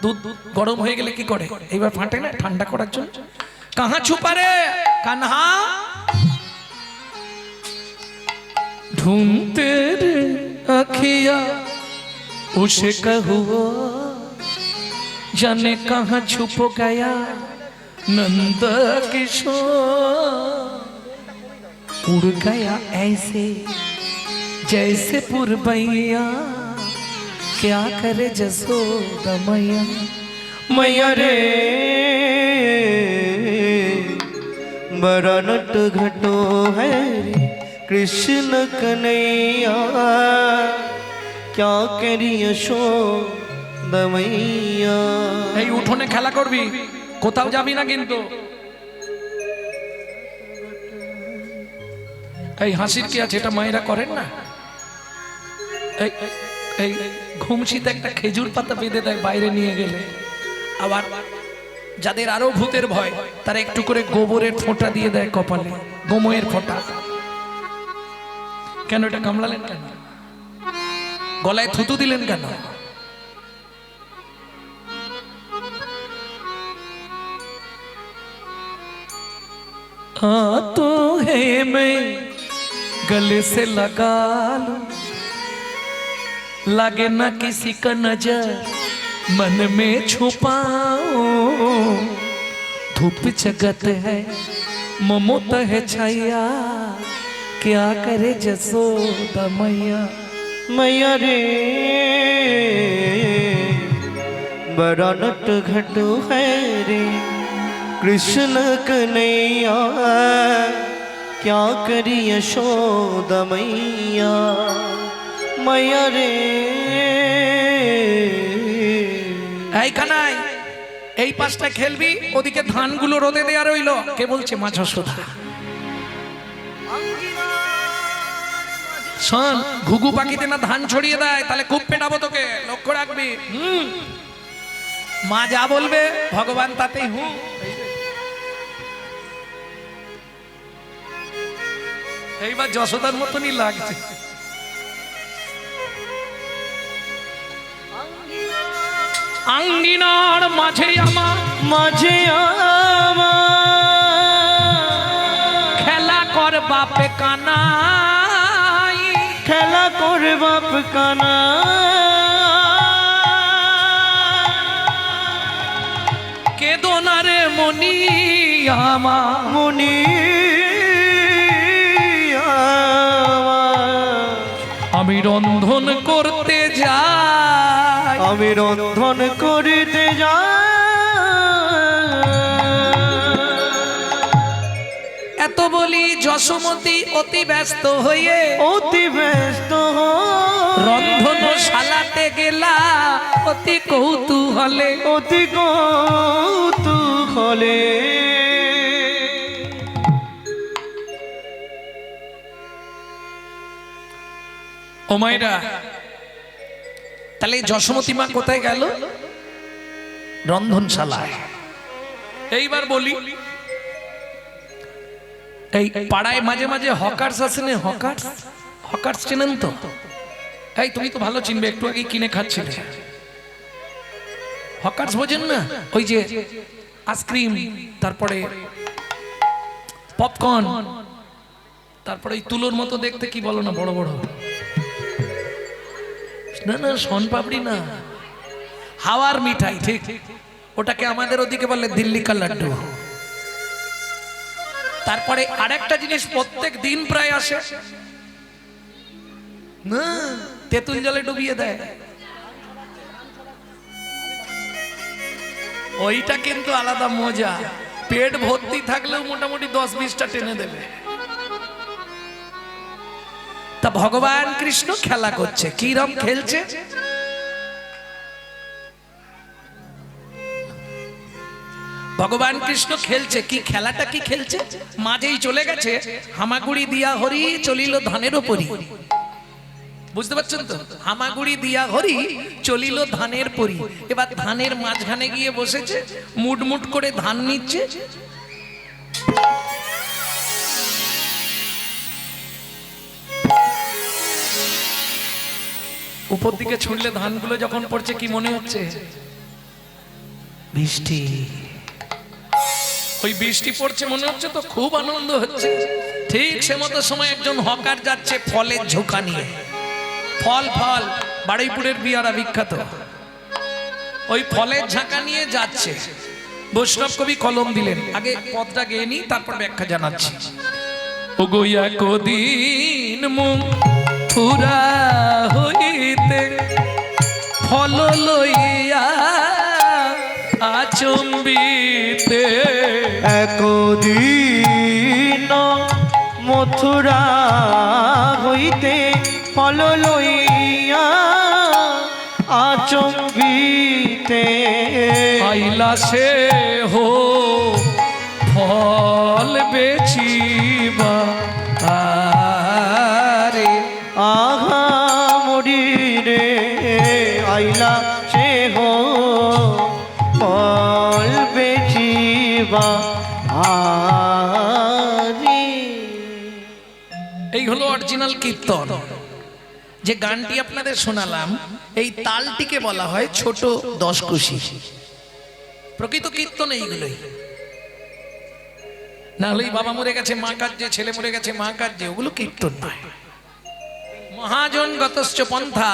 A: দুধ গরম হয়ে গেলে কি করে? এইবার ফাটে না, ঠান্ডা করার জন্য। কাহা ছুপা রে কাन्हा, ढूंढते रे अखिया उसे कहूँ जाने कहाँ छुप गया नंद किशोर। उड़ गया ऐसे जैसे पुरबैया, क्या करे जसोदा मैया।
C: मैया रे बड़ा नट घटो है रे कृष्ण कन्हैया। क्या करी यशोदा मैया।
A: এই উঠোনে খেলা করবি, কোথাও যাবি না কিন্তু। এই হাসির কি আছে, এটা মায়েরা করেন না। এই এই ঘুমসিতে একটা খেজুর পাতা বেঁধে দেয় বাইরে নিয়ে গেলে। আবার যাদের আরো ভূতের ভয় তারা একটু করে গোবরের ফোঁটা দিয়ে দেয় কপালে, গোময়ের ফোঁটা। কেন এটা কামড়ালেন কেন? গলায় থুতু দিলেন কেন? तो है मैं गले से लगा लूं, लगे ना किसी का नजर मन में छुपाऊं। धूप जगत है ममोत है छाया, क्या करे जसोदा मैया।
C: मैया रे बड़ा नट घटू है रे कृष्ण कन्हैया, क्या करी यशोदा मैया। मैया रे
A: এই কানাই, এই পাশটা খেলবি, ওদিকে ধানগুলো রোদে দেয়া রইলো। কে বলছে? মা যশোদা। শোন, ঘুঘু পাখিতে না ধান ছড়িয়ে দেয়, তাহলে খুব পেটাবো তোকে, লক্ষ্য রাখবি। মা যা বলবে ভগবান তাতেই হুঁ। এইবার যশোদার মতনই লাগছে। আঙ্গিনার মাঝে আমার
C: মাঝে
A: খেলা কর বাপে কানাই,
C: খেলা করে বাপ কানা,
A: কেদো না রে মনি আমার,
C: মুনি
A: আমি রন্ধন করতে যাই,
C: আমি রন্ধন করিতে যাই।
A: এত বলি যশোমতী অতি ব্যস্ত হয়ে
C: অতি ব্যস্ত
A: রন্ধন শালাতে গেলা অতি কৌতূহলে,
C: অতি কৌতূহলে।
A: ও মাইরা, তাহলে যশোমতী মা কোথায় গেল? রন্ধনশালায়। এইবার বলি, এই পাড়ায় মাঝে মাঝে হকার্স আছে না? হকার্স, হকার্স চেনেন তো? এই তুমি তো ভালো চিনবে, একটু আগে কিনে খাচ্ছিলে। হকার্স বোঝেন না? ওই যে আইসক্রিম, তারপরে পপকর্ন, তারপরে এই তুলোর মতো দেখতে, কি বলো না, বড় বড়, না না শনপাপড়ি না, হাওয়ার মিঠাই, ঠিক। ওটাকে আমাদের ওদিকে বলে দিল্লি কা লাড্ডু। তারপরে আরেকটা জিনিস প্রত্যেক দিন প্রায় আসে না, তেঁতুল জলে ডুবিয়ে দেয়, ওইটা কিন্তু আলাদা মজা। পেট ভর্তি থাকলেও মোটামুটি 10-20টা টেনে দেবে। তা ভগবান কৃষ্ণ খেলা করছে, কি রকম খেলছে? ভগবান কৃষ্ণ খেলছে কি? খেলাটা কি খেলছে? মাঝেই চলে গেছে হামাগুড়ি দিয়া হরি চলিল ধানের উপরি। বুঝতে পারছেন তো? হামাগুড়ি দিয়া হরি চলিল ধানের পরি। এবার ধানের মাঝখানে গিয়ে বসেছে, মুটমুট করে ধান নিচ্ছে। উপর দিকে ছুঁড়লে ধানগুলো যখন পড়ছে, কি মনে হচ্ছে? বৃষ্টি। ওই বৃষ্টি পড়ছে মনে হচ্ছে তো, খুব আনন্দ হচ্ছে। ঠিক সে মতো সময় একজন হকার যাচ্ছে ফলের ঝোঁকা নিয়ে। ফল ফল বারুইপুরের বিয়ারা বিখ্যাত। ওই ফলের ঝাঁকা নিয়ে যাচ্ছে। বৈষ্ণব কবি কলম দিলেন। আগে পদটা গেয়ে নি, তারপর ব্যাখ্যা জানাচ্ছি। ওগোয়া কদিন মুখ পুরা হইতে ফল লইয়া আচম্বিতে,
C: একদিন মথুরা হইতে ফল লইয়া আচম্বিতে
A: আইলা সে হো ফল বেচিবা আরে
C: আহা মরি রে আইলা সে হো ফল বেচিবা আরে।
A: এই হলো অরিজিনাল কীর্তন। যে গানটি আপনাদের শোনালাম এই তালটিকে বলা হয় ছোট দশকুশি। প্রকৃত কীর্তন এইগুলোই, না হলেই বাবা মরে গেছে মা কার্যে, ছেলে মরে গেছে মা কার্যে, ওগুলো কীর্তন নয়। মহাজন গতশ্চ পন্থা,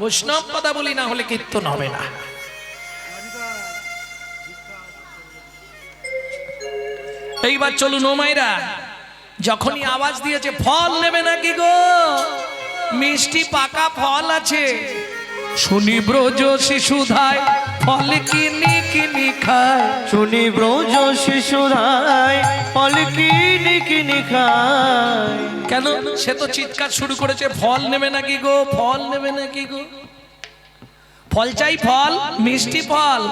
A: বৈষ্ণব পদাবলী না হলে কীর্তন হবে না। এইবার চলুন ও মায়েরা, যখনই আওয়াজ দিয়েছে ফল নেবে নাকি গো, মিষ্টি পাকা ফল আছে, শুনি ব্রজ শিশুধায় ফল কিনি কিনি খায়।
C: শুনি ব্রজ শিশুরাই ফল কিনি কিনি খায়।
A: কেন? সে তো চিৎকার শুরু করেছে ফল নেবে নাকি গো, ফল নেবে নাকি গো। ফল চাই, ফল, মিষ্টি ফল।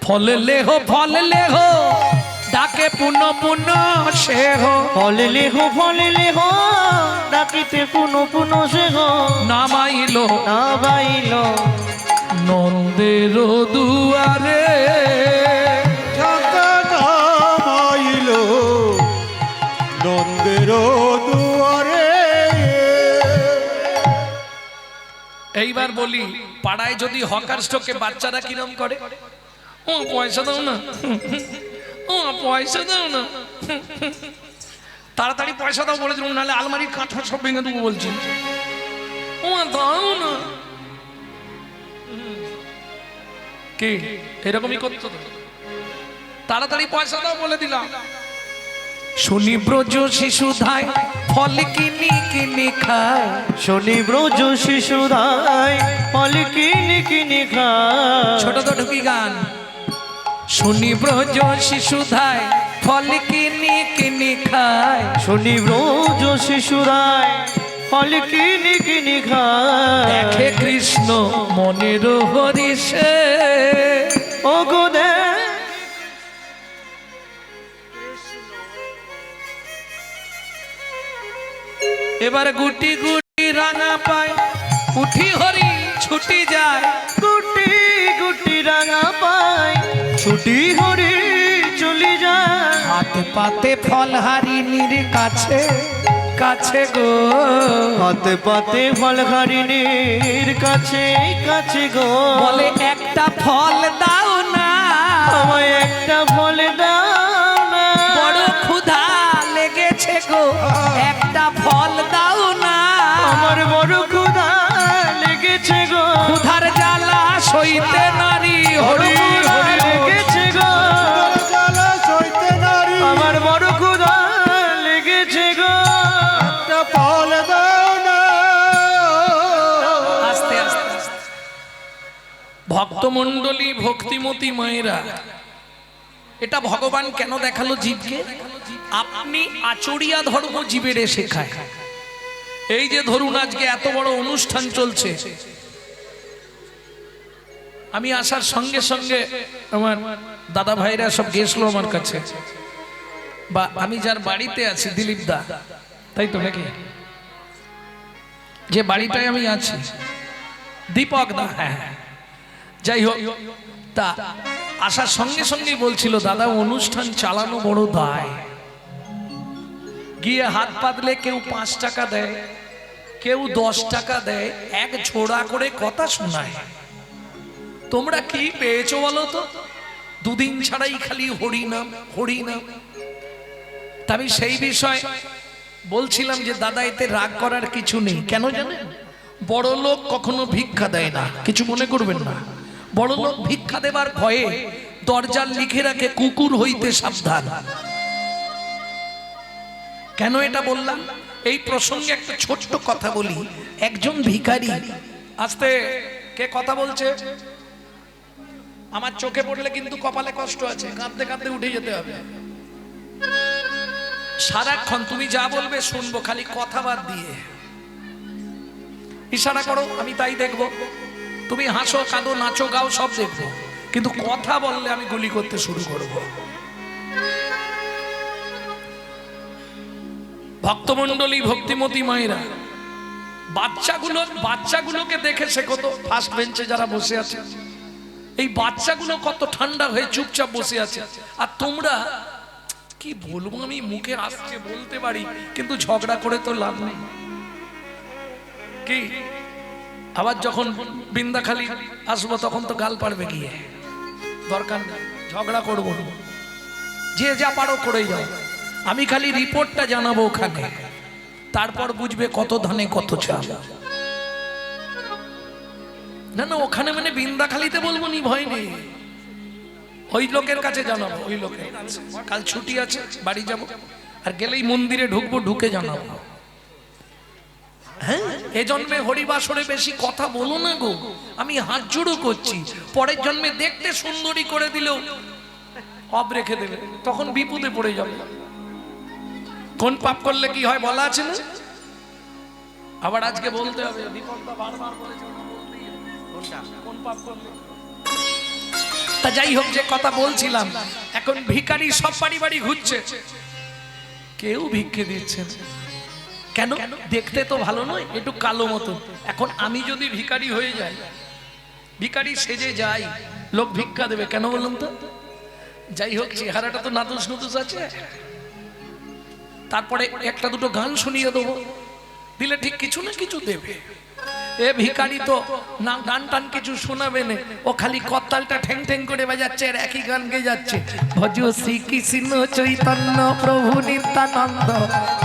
A: ফল লেহো, ফল লেহো, ডাকে পুনঃ পুনঃ সে হো।
C: ফল লেহ ডাকিতে পুনঃ পুনঃ সে হো।
A: নামাইল
C: না বাইল
A: নন্দের দুয়ারে,
B: ঢাকা নামাইল নন্দের দুয়ারে।
A: এইবার বলি, পাড়ায় যদি হকার স্টকে বাচ্চারা কিরম করে, ও পয়সা দাও না, ও পয়সা দাও না, তাড়াতাড়ি পয়সা দাও বলে দিলাম, নাহলে আলমারির কাঁথা সব ভেঙে দেবো বলছি, ও দাও না। কি এরকমই করতো তো, তাড়াতাড়ি পয়সা দাও বলে দিলাম। শুনি ব্রজ শিশু ধায় ফল কিনি কিনি খায়।
C: শনি ব্রজ শিশুরাই ফল কিনি কিনি খায়।
A: ছোট তো ঢুকি গান। শুনি ব্রজ শিশু ধায় ফল কিনি কিনি খায়।
C: শনি ব্রজ শিশুরাই ফল কিনি কিনি খায়।
A: দেখে কৃষ্ণ মনের হরিষে,
C: ও গো দে
A: এবার গুটি গুটি রাঙা পায়, উঠি হরি ছুটি যায়।
C: গুটি গুটি রাঙা পায়, ছুটি হরি চলি যায়।
A: হাতে পাতে ফল হারিনীর কাছে কাছে গো,
C: হাতে পাতে ফল হারিনীর কাছে কাছে গো।
A: বলে একটা ফল দাও না,
C: আমায় একটা ফল দাও না।
A: বড় ক্ষুধা লেগেছে গো, একটা ফল দাও না।
C: আমার বড় ক্ষুধা লেগেছে গো।
A: ক্ষুধার জ্বালা সইতে নারী হরি
C: ক্ষুধা
A: হরি
C: লেগেছে গো।
B: জ্বালা সইতে নারী
C: আমার বড় ক্ষুধা লেগেছে গো।
B: একটা ফল দাও না।
A: আস্তে আস্তে আস্তে। ভক্তমণ্ডলী ভক্তিমতী মায়েরা, এটা ভগবান কেন দেখালো জীবকে? আপনি আচরিয়া ধর্ম জীবের শেখায়। এই যে ধরুন আজকে এত বড় অনুষ্ঠান চলছে, আমি আসার সঙ্গে সঙ্গে আমার দাদা ভাইরা সব গেছলো আমার কাছে, বা আমি যার বাড়িতে আছি দিলীপ দা, তাই তো নাকি, যে বাড়িটায় আমি আছি দীপক দা, হ্যাঁ যাই হোক, তা আসার সঙ্গে সঙ্গেই বলছিল দাদা অনুষ্ঠান চালানো বড় দায়। গিয়ে হাত পাতলে কেউ 5 টাকা দেয়, কেউ 10 টাকা দেয়, এক ছোড়া করে কথা শোনায়। তোমরা কি পেয়েছো বলো তো? দুদিন ছাড়াই খালি হরিনাম হরিনাম। তা আমি সেই বিষয় বলছিলাম যে দাদা এতে রাগ করার কিছু নেই। কেন জানেন? বড় লোক কখনো ভিক্ষা দেয় না, কিছু মনে করবেন না। বড় লোক ভিক্ষা দেবার ভয়ে দরজার লিখে রাখে কুকুর হইতে সাবধান। কেন এটা বললাম? এই প্রসঙ্গে একটা ছোট্ট কথা বলি। একজন ভিখারি, আস্তে কে কথা বলছে? আমার চোখে পড়লে কিন্তু কপালে কষ্ট আছে, কাঁদতে কাঁদতে উঠে যেতে হবে। সারাক্ষণ তুমি যা বলবে শুনবো, খালি কথা বাদ দিয়ে ইশারা করো, আমি তাই দেখবো। তুমি হাসো কাঁদো নাচো গাও সব দেখবো, কিন্তু কথা বললে আমি গুলি করতে শুরু করব। ভক্তমণ্ডলী ভক্তিমতী মায়েরা, বাচ্চাগুলোকে দেখে শেখো তো। ফার্স্ট বেঞ্চে যারা বসে আছে, এই বাচ্চাগুলো কত ঠান্ডা হয়ে চুপচাপ বসে আছে, আর তোমরা কি বলবো, আমি মুখে আসছে বলতে পারি, কিন্তু ঝগড়া করে তো লাভ নেই। কি আবার যখন বৃন্দাখালী আসবো তখন তো গাল পাড়বে গিয়ে, দরকার নেই, ঝগড়া করবো না, যে যা পারো করে যাও। আমি খালি রিপোর্টটা জানাবো ওখানে, তারপর বুঝবে কত ধানে কত চাল। না না, ওখানে মানে বৃন্দাখালীতে বলবো নি, ভয় নেই, ওই লোকের কাছে জানাবো, ওই লোকের কাছে। কাল ছুটি আছে, বাড়ি যাব, আর গেলেই মন্দিরে ঢুকবো, ঢুকে জানাবো। হ্যাঁ, এ জন্মে হরিবাসরে বেশি কথা বলো না গো, আমি হাত জোড়ো করছি। পরের জন্মে দেখতে সুন্দরী করে দিলেও অব রেখে দেবে, তখন বিপদে পড়ে যাবে। কোন পাপ করলে কি হয় বলা আছে না? আবার আজকে বলতে হবে, দীপকদা বারবার বলেছে, কোন পাপ করলে। তা যাই হোক, যে কথা বলছিলাম, এখন ভিখারি সব বাড়ি বাড়ি ঘুরছে, কেউ ভিক্ষে দিচ্ছে না। কেন? দেখতে তো ভালো নয়, একটু কালো মতো। এখন আমি যদি ভিখারি হয়ে যাই, ভিখারি সেজে যাই, লোক ভিক্ষা দেবে কেন বলুন তো? যাই হোক, চেহারাটা তো নাদুস নুদুস আছে, তারপরে একটা দুটো গান শুনিয়ে দেবো, দিলে ঠিক কিছু না কিছু দেবে। এ ভিখারি তো না গান টান কিছু শোনাবে না, ও খালি করতালটা ঠ্যাং ঠ্যাং করে বাজাচ্ছে আর একই গান গেয়ে যাচ্ছে। ভজ শ্রী কৃষ্ণ চৈতন্য প্রভু নিত্যানন্দ,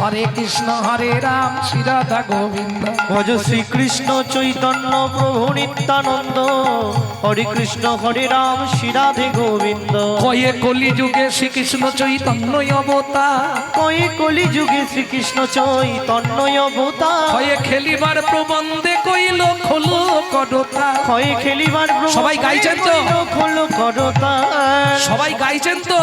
A: হরে কৃষ্ণ হরে রাম শ্রী রাধা গোবিন্দ।
C: ভজ শ্রীকৃষ্ণ চৈতন্য প্রভু নিত্যানন্দ, হরে কৃষ্ণ হরে রাম শ্রী রাধে গোবিন্দ।
A: কয়ে কলি যুগে শ্রীকৃষ্ণ চৈতন্য অবতার,
C: কয়ে কলি যুগে শ্রীকৃষ্ণ চৈতন্য অবতার।
A: কয়ে খেলিবার প্রবন্ধে কইল খোলো করতা।
C: কয়ে খেলিবার প্রবন্ধে
A: সবাই গাইছেন তো?
C: খোলো করতা।
A: সবাই গাইছেন তো?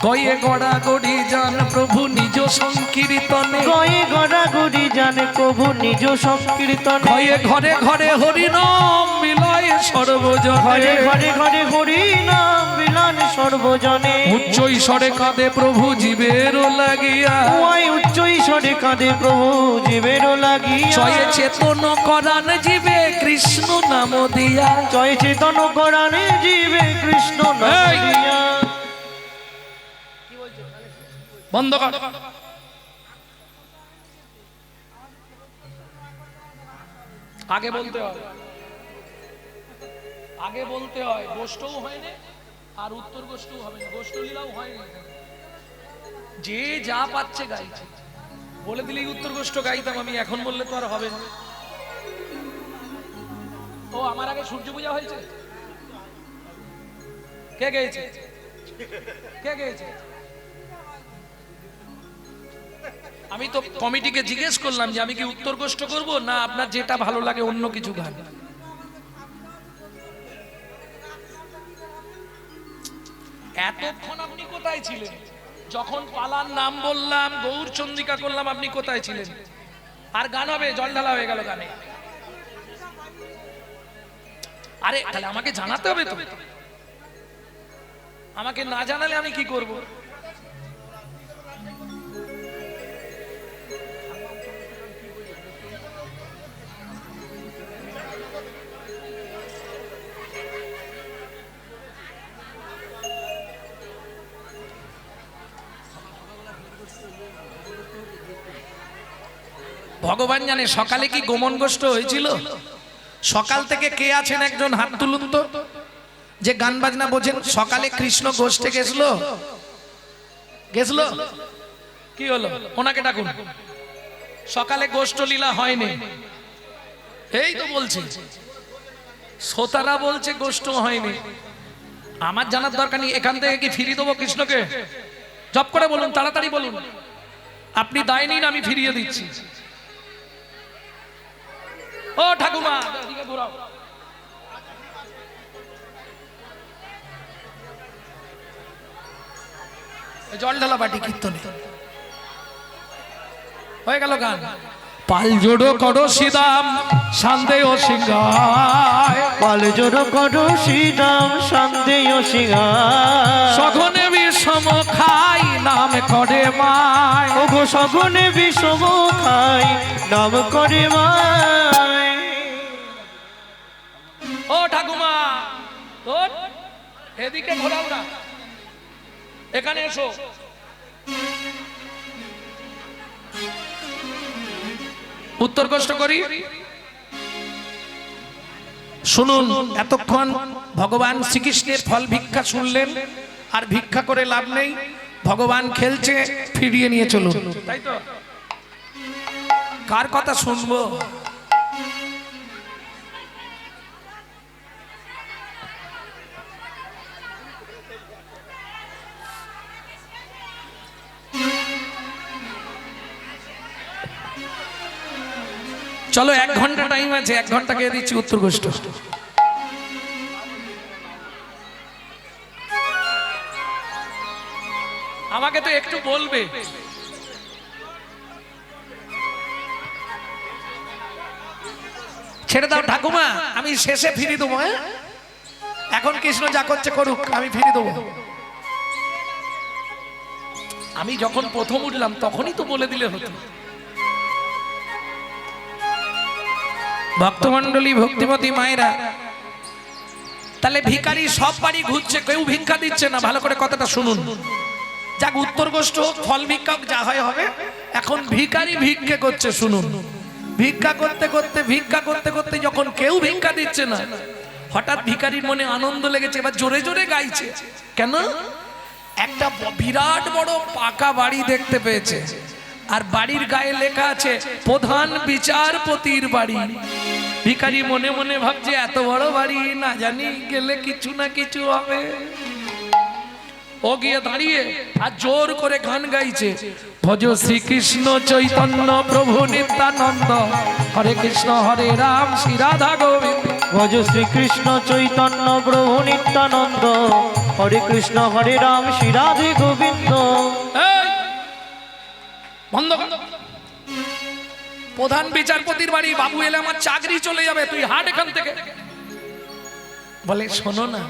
A: কয়ে গড়া গড়ি জান প্রভু নিজ সংকীর্তনে,
C: কয়ে গড়া গড়ি জান প্রভু নিজ সংকীর্তনে।
A: কয়ে ঘরে ঘরে হরি নাম মিলয় সর্বজনে,
C: ঘরে ঘরে ঘরে হরি নাম বিলান সর্বজনে।
A: উচ্চ ঈশ্বরে কাঁদে প্রভু জীবের লাগিয়া,
C: ওই উচ্চ ঈশ্বরে কাঁদে প্রভু জীবের লাগিয়া।
A: চয়ে চেতন করান জীবে কৃষ্ণ নাম দিয়া,
C: জয় চেতন করানে জীবে কৃষ্ণ নাম
A: এই!
C: দিয়া।
A: বন্ধ কর। আগে বলতে হয়, আগে বলতে হয়। গোষ্ঠও হয় না আর উত্তর গোষ্ঠও হবে না, গোষ্ঠ লীলাও হয় না। যে যা পাচ্ছে গাইছে, বলে দিলেই উত্তর গোষ্ঠ গাইতাম আমি, এখন বললে তো আর হবে না। ও আমার আগে সূর্য পূজা হয়েছে, কে গেয়েছে? কে গেয়েছে? আমি তো কমিটিকে জিজ্ঞেস করলাম যে আমি কি উত্তর গোষ্ঠ করব না আপনার যেটা ভালো লাগে অন্য কিছু গান। এতক্ষণ আপনি কোথায় ছিলেন? যখন পালার নাম বললাম, গৌর চন্দ্রিকা করলাম, আপনি কোথায় ছিলেন? আর গান হবে, জল ঢালা হয়ে গেল গানে। আরে তাহলে আমাকে জানাতে হবে তো, আমাকে না জানালে আমি কি করব? ভগবান জানে সকালে কি গোমন গোষ্ঠ হয়েছিল? সকাল থেকে কে আছেন একজন হাত তুলুন তো, যে গান বাজনা বোঝেন। সকালে কৃষ্ণ গোষ্ঠে গেছিল? গেছিল? কি হলো? ওনাকে ডাকুন। সকালে গোষ্ঠ লীলা হয়নি, এই তো বলছি। শ্রোতারা বলছে গোষ্ঠ হয়নি, আমার জানার দরকার নেই। এখান থেকে কি ফিরিয়ে দেবো কৃষ্ণকে? জপ করে বলুন, তাড়াতাড়ি বলুন। আপনি দায় নিন, আমি ফিরিয়ে দিচ্ছি। ও ঠাকুমা, এদিকে ঘোরাও। জল ঢালা বাটি কীর্তনে হয়ে গেল গান। পাল জোড়ো করো সিদাম সন্দেহ সিংহায়,
C: পাল জোড়ো করো শ্রীরাম সন্দেহ সিংহায়,
A: সঘনে বিষম খাই নাম করে মায়।
C: ওগো সগুনে বিষম খাই নাম করে মায়।
A: ও ঠাকুমা, ও এদিকে ঘোরাও না, এখানে এসো। উত্তর কষ্ট করি, শুনুন। এতক্ষণ ভগবান শ্রীকৃষ্ণের ফল ভিক্ষা শুনলেন, আর ভিক্ষা করে লাভ নেই, ভগবান খেলছে, ফিরিয়ে নিয়ে চলুন, তাই তো? কার কথা শুনবো? চলো 1 ঘন্টা টাইম আছে, 1 ঘন্টা কে দিচ্ছি উত্তর গোষ্ঠ। আমাকে তো একটু বলবে। ছেড়ে দাও ঠাকুমা, আমি শেষে ফিরে দেবো। হ্যাঁ, এখন কৃষ্ণ যা করছে করুক, আমি ফিরে দেবো। আমি যখন প্রথম উঠলাম তখনই তো বলে দিলে হতো। ভক্তমন্ডলী, ভক্তিমতী মায়েরা, তাহলে ভিখারি সব বাড়ি ঘুরছে, কেউ ভিক্ষা দিচ্ছে না। ভালো করে কথাটা শুনুন। যাক, উত্তর গোষ্ঠ ফল ভিক্ষা যা হয় হবে। এখন ভিখারি ভিক্ষে করছে, শুনুন। ভিক্ষা করতে করতে যখন কেউ ভিক্ষা দিচ্ছে না, হঠাৎ ভিখারির মনে আনন্দ লেগেছে, এবার জোরে জোরে গাইছে। কেন? একটা বিরাট বড় পাকা বাড়ি দেখতে পেয়েছে, আর বাড়ির গায়ে লেখা আছে প্রধান বিচারপতির বাড়ি। ভিখারি মনে মনে ভাবছে, এত বড় বাড়ি, না জানি গেলে কিছু না কিছু হবে। ও গিয়ে দাঁড়িয়ে আর জোর করে গান গাইছে, ভজ শ্রীকৃষ্ণ চৈতন্য প্রভু নিত্যানন্দ, হরে কৃষ্ণ হরে রাম শ্রী রাধা গোবিন্দ।
C: ভজ শ্রীকৃষ্ণ চৈতন্য প্রভু নিত্যানন্দ, হরে কৃষ্ণ হরে রাম শ্রী রাধে গোবিন্দ।
A: এই, বন্ধ কর। প্রধান বিচারপতির বাড়ি, বাবু এলে আমার চাকরি চলে যাবে, তুই হাট এখান থেকে। বলে, শোনো না,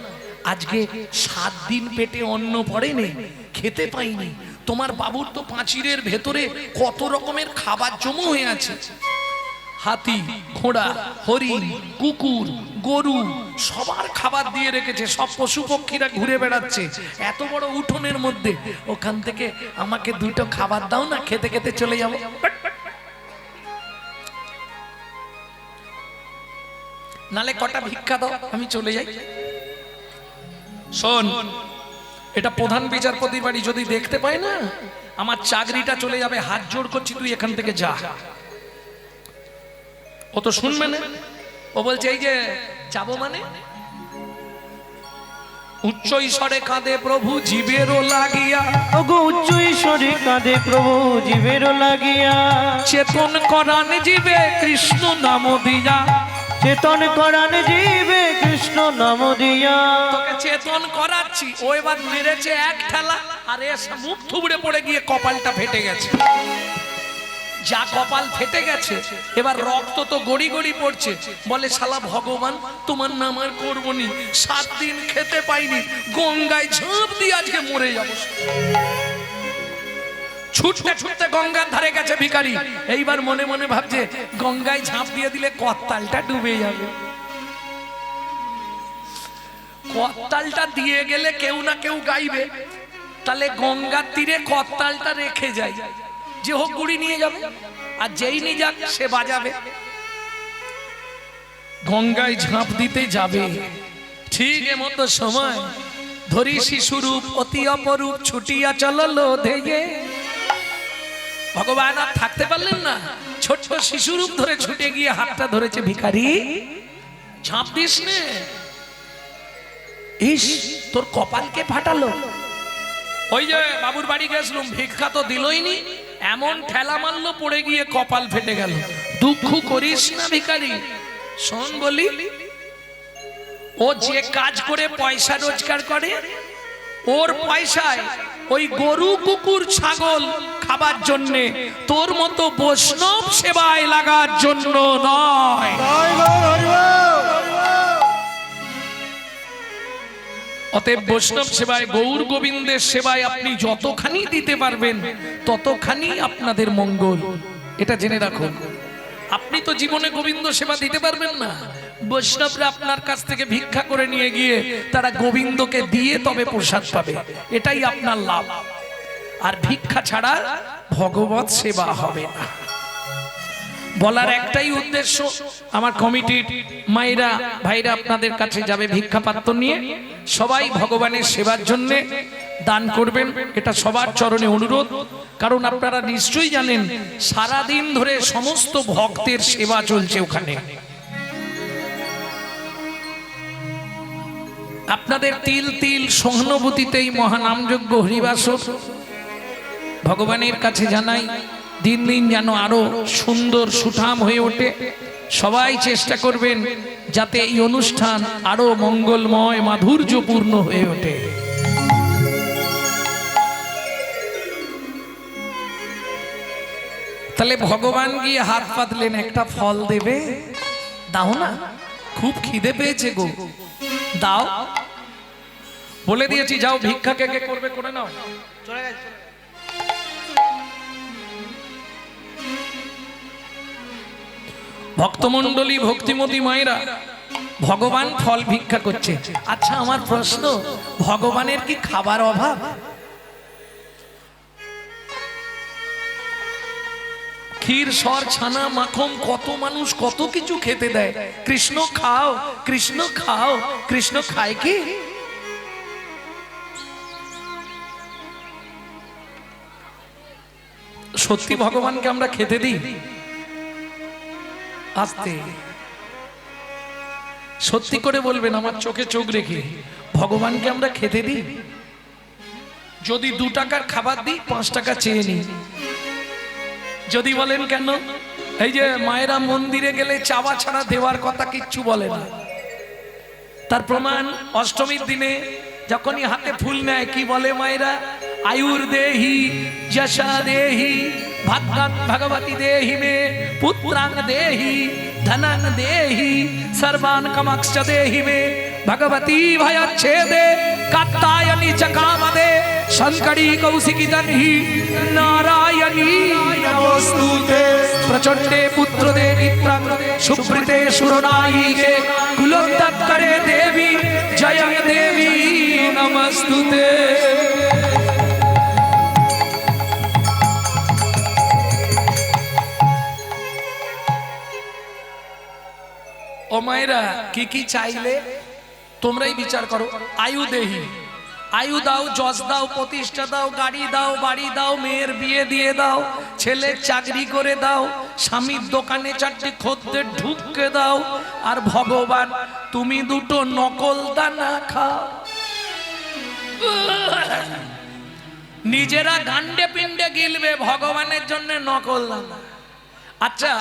A: আজকে 7 দিন পেটে অন্ন পড়েনি, খেতে পাইনি। তোমার বাবুর তো পাঁচিরের ভেতরে কত রকমের খাবার জমা হয়ে আছে। হাতি, ঘোড়া, হরিণ, কুকুর, গরু সবার খাবার দিয়ে রেখেছে, সব পশু পক্ষীরা ঘুরে বেড়াচ্ছে এত বড় উঠোনের মধ্যে। ওখান থেকে আমাকে 2টো খাবার দাও না, খেতে খেতে চলে যাবো। নালে কটা ভিক্ষা দাও, আমি চলে যাই। শোন, এটা প্রধান বিচারপতির বাড়ি, যদি দেখতে পাই না আমার চাকরিটা চলে যাবে। হাত জোড় করছি, তুই এখান থেকে যা। ও তো শুনবে না, ও বলছে, এই যে যাবো মানে। উচ্চ ঈশ্বরে কাঁদে প্রভু জীবেরও লাগিয়া,
C: ওগো উচ্চ ঈশ্বরে কাঁদে প্রভু জীবেরও লাগিয়া,
A: চেতন করান জীবে কৃষ্ণ নাম দিয়া,
C: চেতন করান জীবে কৃষ্ণ নাম দিয়া।
A: তোকে চেতন করাচ্ছি। ও এবার মেরেছে এক ঠেলা, আর এসে মুখ থুবড়ে পড়ে গিয়ে কপালটা ফেটে গেছে। যা কপাল ফেটে গেছে, এবার রক্ত তো গড়ি গড়ি পড়ছে। বলে, শালা ভগবান, তোমার নাম আর করবো নি, 7 দিন খেতে পাইনি, গঙ্গায় ঝাঁপ দিয়ে আজকে মরে যাবো। ছুটতে ছুটতে গঙ্গার ধারে গেছে ভিখারি। এইবার মনে মনে ভাবছে, গঙ্গায় ঝাঁপ দিয়ে দিলে করতালটা ডুবে যাবে। করতালটা দিয়ে গেলে কেউ না কেউ গাইবে, তাহলে গঙ্গার তীরে করতালটা রেখে যায়, যে হোক গুড়ি নিয়ে যাবে, আর যেই নিয়ে যাক সে বাজাবে। গঙ্গায় ঝাঁপ দিতে যাবে, ঠিক এমতো সময় ধরি শিশুরূপ অতি অপরূপ ছুটিয়া চললো ধেয়ে। ভগবান আর থাকতে পারলেন না, ছোট্ট শিশুরূপ ধরে ছুটে গিয়ে হাতটা ধরেছে। ভিখারি, ঝাঁপ দিস নে। ইস, তোর কপালকে ফাটালো। ওই যে বাবুর বাড়ি গেছিলাম, ভিক্ষা তো দিলই নি, এমন ঠেলা মারলো, পড়ে গিয়ে কপাল ফেটে গেল। দুঃখ করিস না ভিখারি, শোন বলি, ও যে কাজ করে পয়সা রোজগার করে, ওর পয়সায় ওই গরু কুকুর ছাগল খাবার জন্য, তোর মতো বৈষ্ণব সেবায় লাগার জন্য নয়।
B: জয় গৌর হরিবল।
A: অতএব বৈষ্ণব সেবায়, গৌর গোবিন্দের সেবায় আপনি যতখানি দিতে পারবেন ততখানি আপনাদের মঙ্গল, এটা জেনে রাখুন। আপনি তো জীবনে গোবিন্দ সেবা দিতে পারবেন না, বৈষ্ণবরা আপনার কাছ থেকে ভিক্ষা করে নিয়ে গিয়ে তারা গোবিন্দকে দিয়ে তবে প্রসাদ পাবে, এটাই আপনার লাভ। আর ভিক্ষা ছাড়া ভগবত সেবা হবে না। বলার একটাই উদ্দেশ্য, আমার কমিটির মায়েরা ভাইরা আপনাদের কাছে যাবে ভিক্ষা পাত্র নিয়ে, সবাই ভগবানের সেবার জন্য দান করবেন, এটা সবার চরণে অনুরোধ। কারণ আপনারা নিশ্চয়ই জানেন সারা দিন ধরে সমস্ত ভক্তের সেবা চলছে ওখানে। আপনাদের তিল তিল সহানুভূতিতেই মহানামযজ্ঞ হরিবাসর ভগবানের কাছে জানাই, দিন দিন যেন আরো সুন্দর সুঠাম হয়ে ওঠে। সবাই চেষ্টা করবেন যাতে এই অনুষ্ঠান আরো মঙ্গলময় মাধুর্যপূর্ণ হয়ে ওঠে। তাহলে ভগবান গিয়ে হাত পাতলেন, একটা ফল দেবে, দাও না, খুব খিদে পেয়েছে গো, দাও। বলে দিয়েছি যাও ভিক্ষা কে কে করবে করে নাও। ভক্তমণ্ডলী ভক্তিমতী মায়েরা, ভগবান ফল ভিক্ষা করছে। আচ্ছা আমার প্রশ্ন, ভগবানের কি খাবার অভাব? ক্ষীর সর ছানা মাখন কত মানুষ কত কিছু খেতে দেয়, কৃষ্ণ খাও কৃষ্ণ খাও, কৃষ্ণ খায় কি? সত্যি ভগবানকে আমরা খেতে দিই? আস্তে সত্যি করে বলবেন, আমার চোখে চোখ রেখে, ভগবানকে আমরা খেতে দিই? যদি 2 টাকার খাবার দিই 5 টাকা চেয়ে নিই। যদি বলেন কেন, এই যে মায়েরা মন্দিরে গেলে চাওয়া ছাড়া দেওয়ার কথা কিচ্ছু বলে না, তার প্রমাণ অষ্টমীর দিনে যখনই হাতে ফুল নেয় কি বলে মায়েরা? আয়ুর দেহি যশা দেহি ভাগ্যাং ভগবতী দেহি মে পুত্রাং দেহি ধনাং দেহি সর্বান কামাক্ষ দেহি মে ভগবতী ভয়চ্ছেদে কাত্তায়নি চকামদে শঙ্করী কৌশিকী দন্হি নারায়ণী নমস্তুতে প্রচণ্ডে পুত্রদে মিত্রাং সুপ্রীতে সুরনায়িকে কুলোত্তরে দেবী জয় দেবী নমস্তুতে। ও মায়েরা, কি কি চাইলে তোমরাই বিচার করো। আয়ু দেহি, আয়ু দাও, যশ দাও, প্রতিষ্ঠা দাও, গাড়ি দাও, বাড়ি দাও, মেয়ের বিয়ে দিয়ে দাও, ছেলের চাকরি করে দাও, স্বামীর দোকানে 4টি খদ্দের ঢুককে দাও, আর ভগবান তুমি 2টো নকল দানা খাও। নিজেরা গান্ডে পিণ্ডে গিলবে, ভগবানের জন্য নকল দানা। আচ্ছা